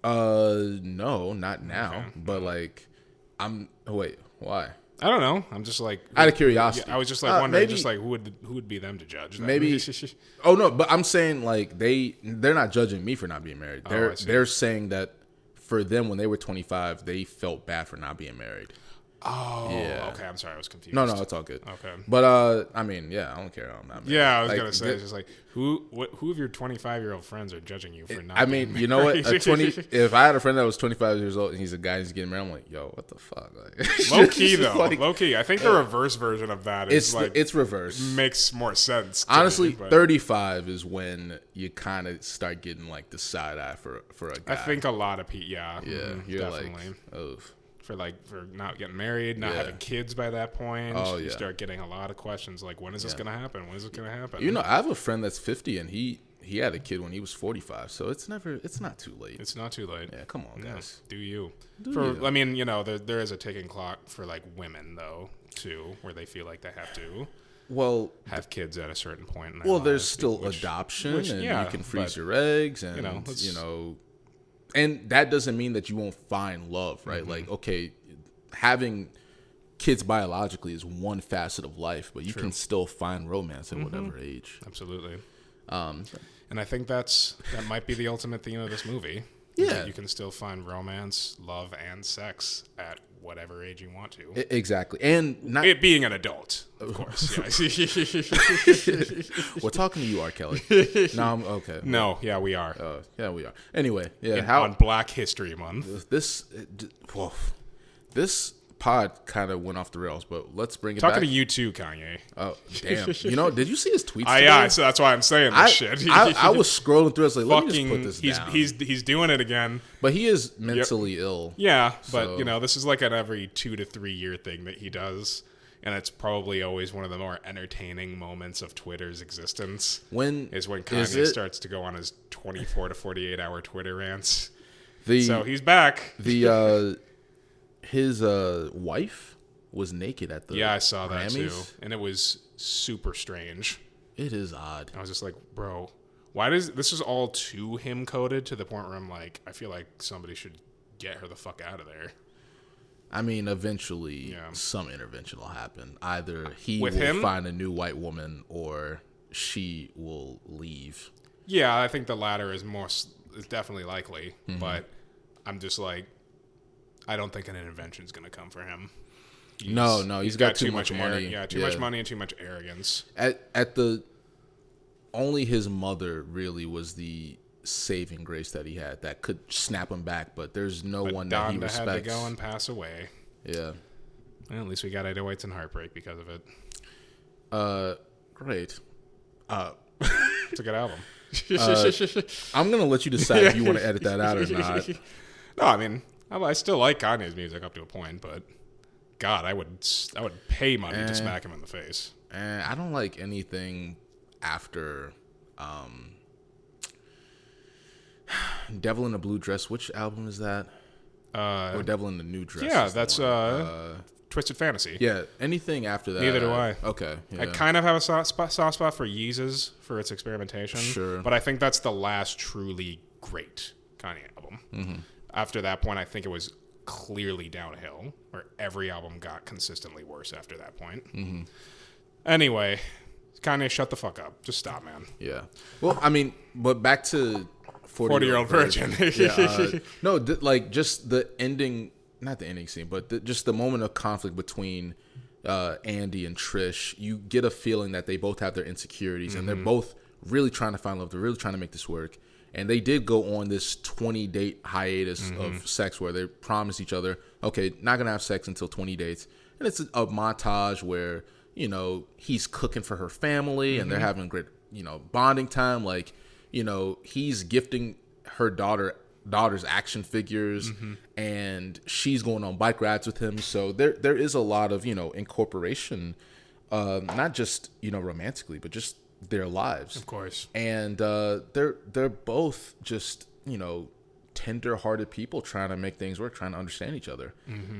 S2: No, not now. Okay. But like, wait, why?
S1: I don't know. I'm just like,
S2: out of curiosity.
S1: I was just like wondering, just like who would be them to judge? That?
S2: Maybe. Oh no, but I'm saying like they're not judging me for not being married. They're saying that for them when they were 25, they felt bad for not being married.
S1: Oh, yeah. Okay. I'm sorry, I was confused.
S2: No, it's all good.
S1: Okay,
S2: but I mean, yeah, I don't care. I'm not married.
S1: Yeah, I was gonna say, it's just like who of your 25-year-old friends are judging you for not?
S2: I mean, you know what? If I had a friend that was 25 years old and he's a guy who's getting married, I'm like, yo, what the fuck? Like,
S1: low key though, low key. I think the reverse version of that is
S2: it's reverse.
S1: Makes more sense.
S2: Honestly, 35 is when you kind of start getting like the side eye for a guy.
S1: I think a lot of people,
S2: you're definitely. Like, oh.
S1: For not getting married, not having kids by that point.
S2: Oh,
S1: you start getting a lot of questions like, when is this going to happen? When is it going to happen?
S2: I have a friend that's 50 and he had a kid when he was 45, so it's not too late.
S1: It's not too late.
S2: Yeah, come on, guys.
S1: Do you. I mean, there is a ticking clock for like women though, too, where they feel like they have to have kids at a certain point in their lives,
S2: there's still adoption and you can freeze your eggs and and that doesn't mean that you won't find love, right? Like, okay, having kids biologically is one facet of life, but you can still find romance at whatever age.
S1: Absolutely. And I think that might be the ultimate theme of this movie.
S2: Yeah.
S1: You can still find romance, love, and sex at whatever age you want to.
S2: Exactly. And not
S1: it being an adult, of course.
S2: We're talking to you, R. Kelly. No, okay.
S1: No, yeah, we are.
S2: Yeah, we are. Anyway,
S1: on Black History Month.
S2: This pod kind of went off the rails, but let's bring it
S1: back.
S2: Talking
S1: to you too, Kanye.
S2: Oh, damn. Did you see his tweets today?
S1: Yeah, so that's why I'm saying this shit.
S2: I was scrolling through. I was like, let me just put this down.
S1: He's doing it again.
S2: But he is mentally ill.
S1: Yeah, but this is like an every 2 to 3 year thing that he does. And it's probably always one of the more entertaining moments of Twitter's existence. When Kanye starts to go on his 24 to 48 hour Twitter rants. So he's back.
S2: His wife was naked at the
S1: I saw
S2: Grammys.
S1: That too, and it was super strange.
S2: It is odd.
S1: I was just like, bro, why does this is all to him coded to the point where I'm like, I feel like somebody should get her the fuck out of there.
S2: I mean, eventually, some intervention will happen. Either he
S1: will
S2: find a new white woman, or she will leave.
S1: Yeah, I think the latter is definitely likely, but I'm just like, I don't think an intervention is going to come for him.
S2: He's got too much money.
S1: Too much money and too much arrogance.
S2: Only his mother really was the saving grace that he had that could snap him back, but there's no one that he respects.
S1: Had to go and pass away.
S2: Yeah.
S1: Well, at least we got 808s and Heartbreak because of it.
S2: Great.
S1: It's a good album.
S2: I'm going to let you decide if you want to edit that out or not.
S1: No, I mean, I still like Kanye's music up to a point, but God, I would pay money to smack him in the face.
S2: I don't like anything after Devil in a Blue Dress. Which album is that? Or Devil in the New Dress?
S1: Yeah, that's Twisted Fantasy.
S2: Yeah, anything after that.
S1: Neither do I.
S2: Okay. Yeah.
S1: I kind of have a soft spot for Yeezus for its experimentation.
S2: Sure.
S1: But I think that's the last truly great Kanye album. Mm-hmm. After that point, I think it was clearly downhill, where every album got consistently worse after that point. Mm-hmm. Anyway, Kanye, shut the fuck up. Just stop, man.
S2: Yeah. Well, I mean, but back to
S1: 40-Year-Old Virgin.
S2: No, just the ending not the ending scene, but just the moment of conflict between Andy and Trish, you get a feeling that they both have their insecurities and they're both really trying to find love. They're really trying to make this work. And they did go on this 20-date hiatus of sex where they promised each other, okay, not going to have sex until 20 dates. And it's a montage where, you know, he's cooking for her family and they're having great, you know, bonding time. Like, you know, he's gifting her daughter's action figures and she's going on bike rides with him. So there is a lot of, you know, incorporation, not just, you know, romantically, but just their lives,
S1: Of course.
S2: and they're both just, you know, tender-hearted people trying to make things work, trying to understand each other.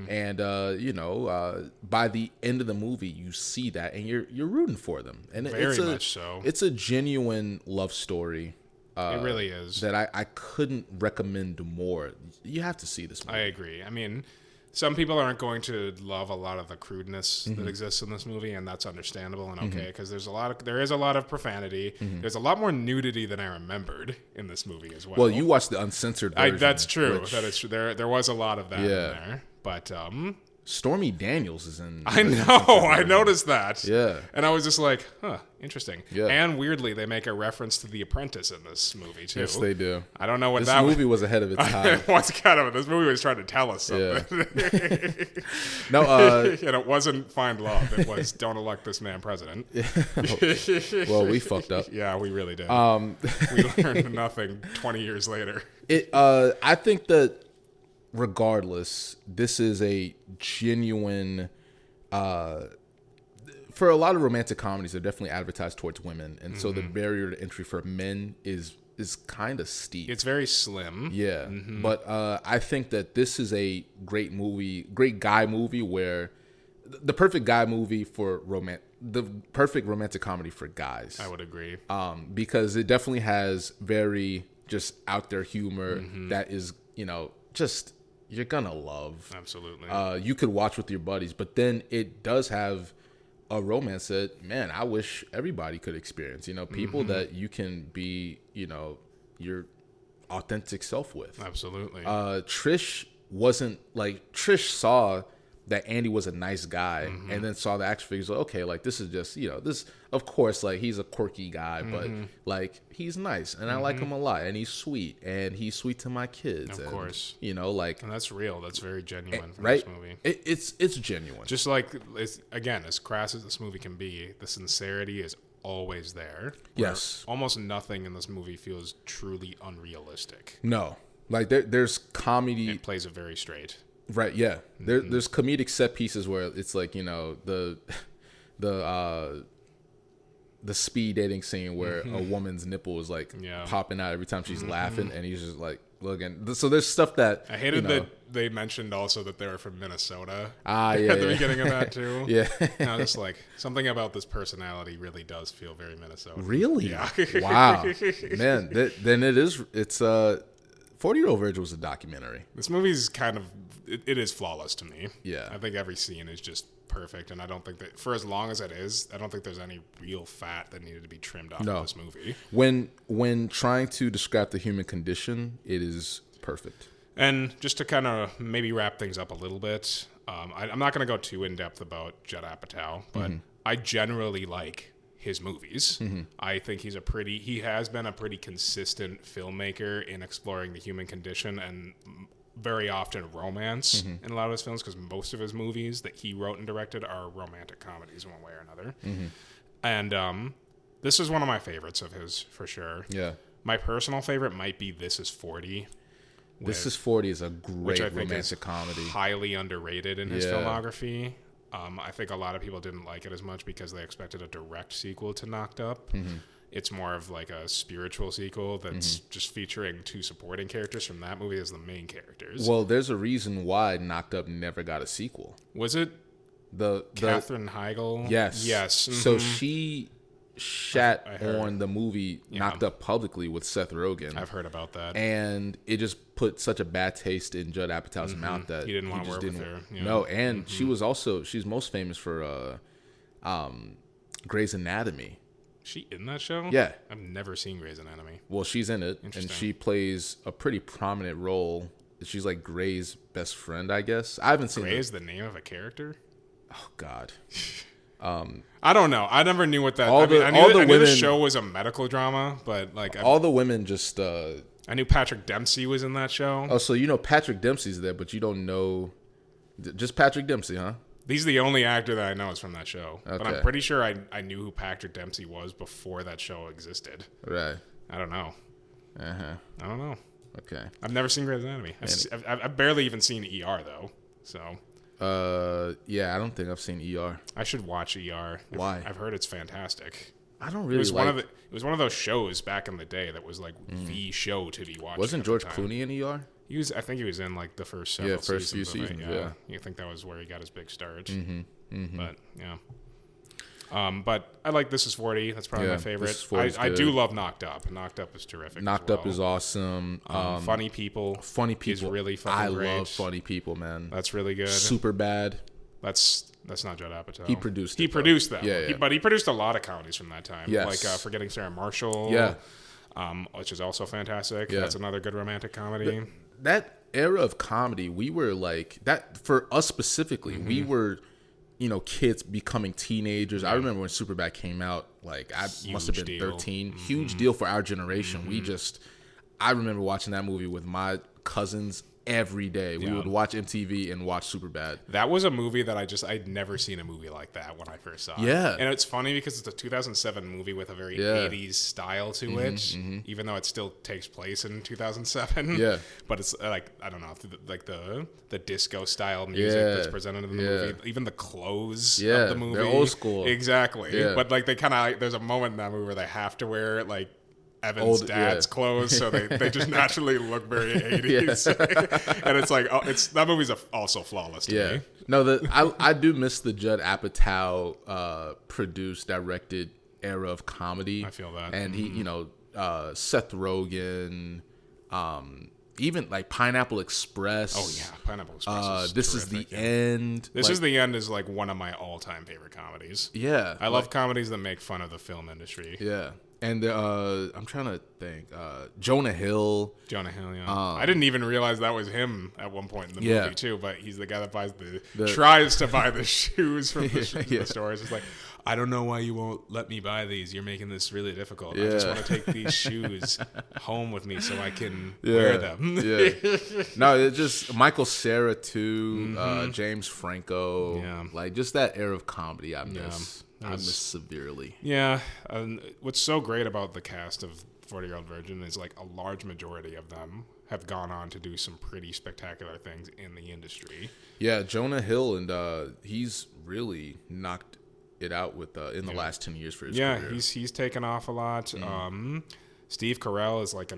S2: And you know, by the end of the movie, you see that, and you're rooting for them, and
S1: Very much so.
S2: It's a genuine love story.
S1: It really is.
S2: That I couldn't recommend more. You have to see this movie.
S1: I agree. I mean, some people aren't going to love a lot of the crudeness that exists in this movie, and that's understandable and okay, because there is a lot of profanity. There's a lot more nudity than I remembered in this movie as well.
S2: Well, you watched the uncensored version.
S1: That's true. That is true. There was a lot of that in there, but
S2: Stormy Daniels is in.
S1: I know. I noticed that.
S2: Yeah.
S1: And I was just like, huh, interesting.
S2: Yeah.
S1: And weirdly, they make a reference to The Apprentice in this movie, too.
S2: Yes, they do.
S1: I don't know what
S2: This
S1: that
S2: movie was ahead of its time.
S1: This movie was trying to tell us something.
S2: Yeah. No,
S1: And it wasn't find love. It was don't elect this man president.
S2: well, we fucked up.
S1: Yeah, we really did. We learned nothing 20 years later.
S2: I think that regardless, this is a genuine. For a lot of romantic comedies, they're definitely advertised towards women, and so the barrier to entry for men is kind of steep.
S1: It's very slim.
S2: Yeah, but I think that this is a great guy movie where the perfect guy movie for the perfect romantic comedy for guys.
S1: I would agree.
S2: Because it definitely has very just out there humor that is, you know, just you're gonna love.
S1: Absolutely.
S2: You could watch with your buddies, but then it does have a romance that, man, I wish everybody could experience. You know, people that you can be, you know, your authentic self with.
S1: Absolutely.
S2: Trish saw that Andy was a nice guy and then saw the action figures. Like, okay, like this is just, you know, this, of course, like he's a quirky guy, but like he's nice and I like him a lot and he's sweet to my kids.
S1: Of course.
S2: You know, like.
S1: And that's real. That's very genuine from
S2: right?
S1: this movie.
S2: It's genuine.
S1: Just like, again, as crass as this movie can be, the sincerity is always there.
S2: Yes.
S1: Almost nothing in this movie feels truly unrealistic.
S2: No. Like there's comedy.
S1: It plays it very straight.
S2: Right, yeah. There's comedic set pieces where it's like, you know, the speed dating scene where a woman's nipple is like popping out every time she's laughing, and he's just like looking. So there's stuff that
S1: I hated that they mentioned also that they were from Minnesota.
S2: Yeah,
S1: at the beginning of that too.
S2: Yeah.
S1: And I was just like, something about this personality really does feel very Minnesota.
S2: Really?
S1: Yeah.
S2: Wow. Man, then it's 40-Year-Old Virgin was a documentary.
S1: This movie's kind of it is flawless to me.
S2: Yeah.
S1: I think every scene is just perfect, and I don't think that for as long as it is, I don't think there's any real fat that needed to be trimmed off of this movie.
S2: When trying to describe the human condition, it is perfect.
S1: And just to kind of maybe wrap things up a little bit, I'm not going to go too in depth about Judd Apatow, but I generally like his movies. I think he has been a pretty consistent filmmaker in exploring the human condition and very often romance in a lot of his films, because most of his movies that he wrote and directed are romantic comedies one way or another. And this is one of my favorites of his for sure.
S2: Yeah.
S1: My personal favorite might be This Is 40.
S2: This Is 40 is a great romantic comedy.
S1: Highly underrated in his filmography. I think a lot of people didn't like it as much because they expected a direct sequel to Knocked Up. It's more of like a spiritual sequel that's just featuring two supporting characters from that movie as the main characters.
S2: Well, there's a reason why Knocked Up never got a sequel.
S1: Was it
S2: the
S1: Katherine Heigl?
S2: Yes.
S1: Yes.
S2: So she shat on the movie Knocked Up publicly with Seth Rogen.
S1: I've heard about that.
S2: And it just put such a bad taste in Judd Apatow's mouth that
S1: he didn't want to work with her. Yeah.
S2: No, and she's most famous for Grey's Anatomy.
S1: She in that show?
S2: Yeah.
S1: I've never seen Grey's Anatomy.
S2: Well, she's in it, and she plays a pretty prominent role she's like Gray's best friend, I guess. I haven't seen
S1: Gray is the name of a character?
S2: Oh God.
S1: I don't know. I never knew what that. I knew the show was a medical drama, but like
S2: all the women just.
S1: I knew Patrick Dempsey was in that show.
S2: Oh, so you know Patrick Dempsey's there, but you don't know just Patrick Dempsey, huh?
S1: He's the only actor that I know is from that show.
S2: Okay.
S1: But I'm pretty sure I knew who Patrick Dempsey was before that show existed.
S2: Right.
S1: I don't know.
S2: Uh-huh.
S1: I don't know.
S2: Okay.
S1: I've never seen Grey's Anatomy. I've barely even seen ER, though. So.
S2: Yeah, I don't think I've seen ER.
S1: I should watch ER.
S2: Why?
S1: I've heard it's fantastic.
S2: I don't really
S1: it was one of those shows back in the day that was like the show to be watching.
S2: Wasn't George Clooney in ER?
S1: I think he was in like the first few seasons. Yeah. You think that was where he got his big start. But yeah. But I like This Is 40. That's probably my favorite. I do love Knocked Up. Knocked Up is terrific.
S2: Knocked Up is awesome.
S1: Funny People. Is really fucking great.
S2: I love Funny People, man.
S1: That's really good.
S2: Super Bad.
S1: That's not Judd Apatow.
S2: He produced it.
S1: He produced that.
S2: Yeah.
S1: But he produced a lot of comedies from that time.
S2: Yes.
S1: Like Forgetting Sarah Marshall.
S2: Yeah.
S1: Which is also fantastic.
S2: Yeah.
S1: That's another good romantic comedy.
S2: That era of comedy, we were like that for us specifically. We were, kids becoming teenagers. I remember when Superbad came out. Like I must have been 13. Huge deal for our generation. I remember watching that movie with my cousins every day. We would watch MTV and watch Superbad.
S1: That was a movie that I'd never seen a movie like that when I first saw it.
S2: Yeah.
S1: And it's funny because it's a 2007 movie with a very 80s style to it, even though it still takes place in 2007.
S2: Yeah.
S1: But it's like, I don't know, like the disco style music that's presented in the movie, even the clothes of the movie.
S2: They're old school.
S1: Exactly.
S2: Yeah.
S1: But like they kind of, there's a moment in that movie where they have to wear like Evan's dad's clothes, so they just naturally look very 80s. And it's like, that movie's also flawless to me.
S2: No, I do miss the Judd Apatow produced, directed era of comedy.
S1: I feel that.
S2: And he, Seth Rogen, even like Pineapple Express.
S1: Oh yeah, Pineapple Express.
S2: This Is the End.
S1: This Is the End is like one of my all-time favorite comedies.
S2: Yeah,
S1: I love comedies that make fun of the film industry.
S2: Yeah. And I'm trying to think. Jonah Hill.
S1: Yeah. I didn't even realize that was him at one point in the movie too. But he's the guy that tries to buy the shoes from the store. It's just like, I don't know why you won't let me buy these. You're making this really difficult. I just want to take these shoes home with me so I can wear them.
S2: No, it's just Michael Cera too. James Franco.
S1: Yeah.
S2: Like just that era of comedy I miss. I miss severely.
S1: Yeah. What's so great about the cast of 40-Year-Old Virgin is like a large majority of them have gone on to do some pretty spectacular things in the industry.
S2: Yeah, Jonah Hill, and he's really knocked it out with in the last 10 years for his career.
S1: Yeah, he's taken off a lot. Steve Carell is like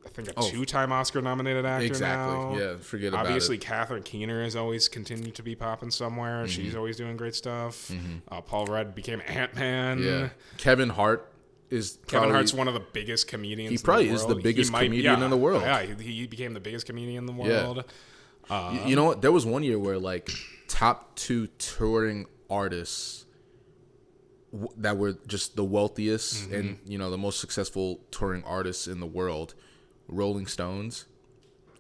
S1: I think a two-time Oscar-nominated actor now.
S2: Yeah, forget about it.
S1: Obviously, Catherine Keener has always continued to be popping somewhere. She's always doing great stuff. Paul Rudd became Ant-Man.
S2: Yeah. Kevin Hart's
S1: one of the biggest comedians in the world.
S2: He probably is the biggest comedian in the world.
S1: Yeah, he became the biggest comedian in the world.
S2: Yeah. You know what? There was one year where like top 2 touring artists that were just the wealthiest and the most successful touring artists in the world, Rolling Stones,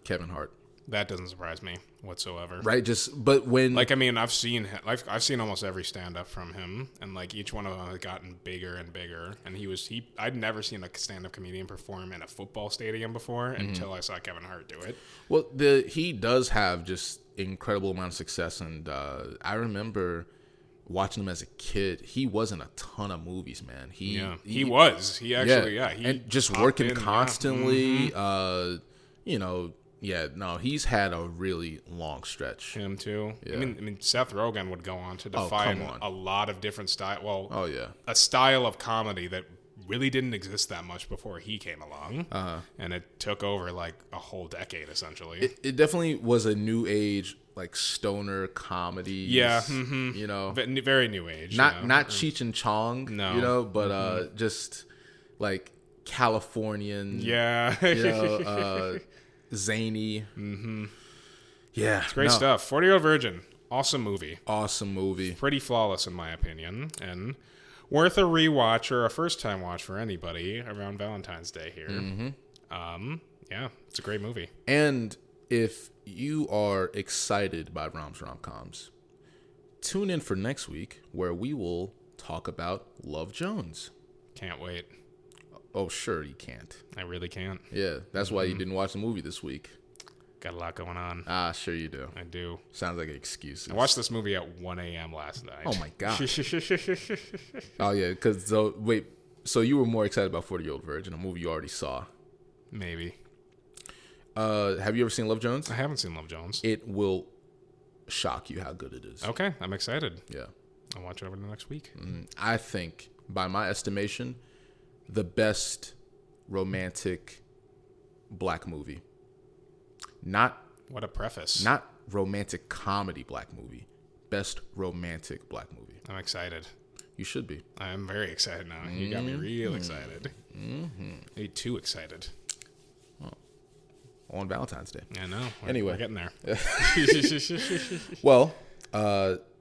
S2: Kevin Hart.
S1: That doesn't surprise me whatsoever.
S2: Right? But when
S1: I've seen almost every stand-up from him, and like each one of them has gotten bigger and bigger. And I'd never seen a stand-up comedian perform in a football stadium before until I saw Kevin Hart do it.
S2: Well, he does have just incredible amount of success, and I remember watching him as a kid. He was in a ton of movies, man. He
S1: and
S2: just working constantly. He's had a really long stretch.
S1: Him too.
S2: Yeah.
S1: I mean, Seth Rogen would go on to define a lot of different style. Well, a style of comedy that really didn't exist that much before he came along, and it took over like a whole decade essentially.
S2: It definitely was a new age, like stoner comedy.
S1: Yeah, very new age.
S2: Not Cheech and Chong,
S1: no,
S2: but just like Californian.
S1: Yeah,
S2: zany. Yeah,
S1: it's great stuff. 40-Year-Old Virgin, awesome movie. Pretty flawless in my opinion, and worth a rewatch or a first-time watch for anybody around Valentine's Day here. Yeah, it's a great movie.
S2: And if you are excited by Roms-Rom-Coms, tune in for next week where we will talk about Love Jones.
S1: Can't wait.
S2: Oh, sure you can't.
S1: I really can't.
S2: Yeah, that's why you didn't watch the movie this week.
S1: Got a lot going on.
S2: Sure you do.
S1: I do.
S2: Sounds like an excuse.
S1: I watched this movie at 1 a.m. last night.
S2: Oh, my God. Oh, yeah, because, so you were more excited about 40-Year-Old Virgin, a movie you already saw.
S1: Maybe.
S2: Have you ever seen Love Jones?
S1: I haven't seen Love Jones.
S2: It will shock you how good it is.
S1: Okay, I'm excited.
S2: Yeah.
S1: I'll watch it over the next week.
S2: I think, by my estimation, the best romantic black movie.
S1: What a preface.
S2: Not romantic comedy black movie. Best romantic black movie.
S1: I'm excited.
S2: You should be.
S1: I'm very excited now. You got me real excited. Maybe too excited.
S2: On Valentine's Day.
S1: I know.
S2: Anyway.
S1: We're getting there.
S2: Well,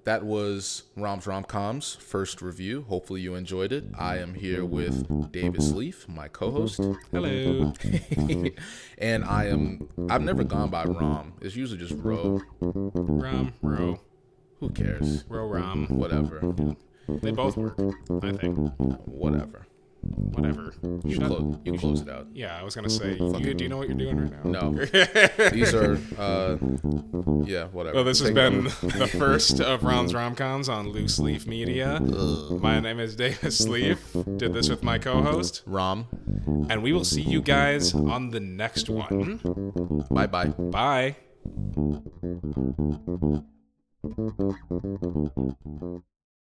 S2: that was Roms-Rom-Coms first review. Hopefully you enjoyed it. I am here with Davis Leaf, my co-host.
S1: Hello.
S2: And I've never gone by Rom. It's usually just Ro.
S1: Ro.
S2: Who cares?
S1: Rom.
S2: Whatever.
S1: They both work, I think.
S2: Whatever.
S1: Whatever.
S2: You close it out.
S1: Yeah, I was going to say, do you know what you're doing right now?
S2: No. These are, whatever.
S1: Well, this has been the first of Roms-Rom-Coms on Loose Leaf Media. My name is Davis Leaf. Did this with my co-host,
S2: Rom.
S1: And we will see you guys on the next one.
S2: Bye-bye.
S1: Bye.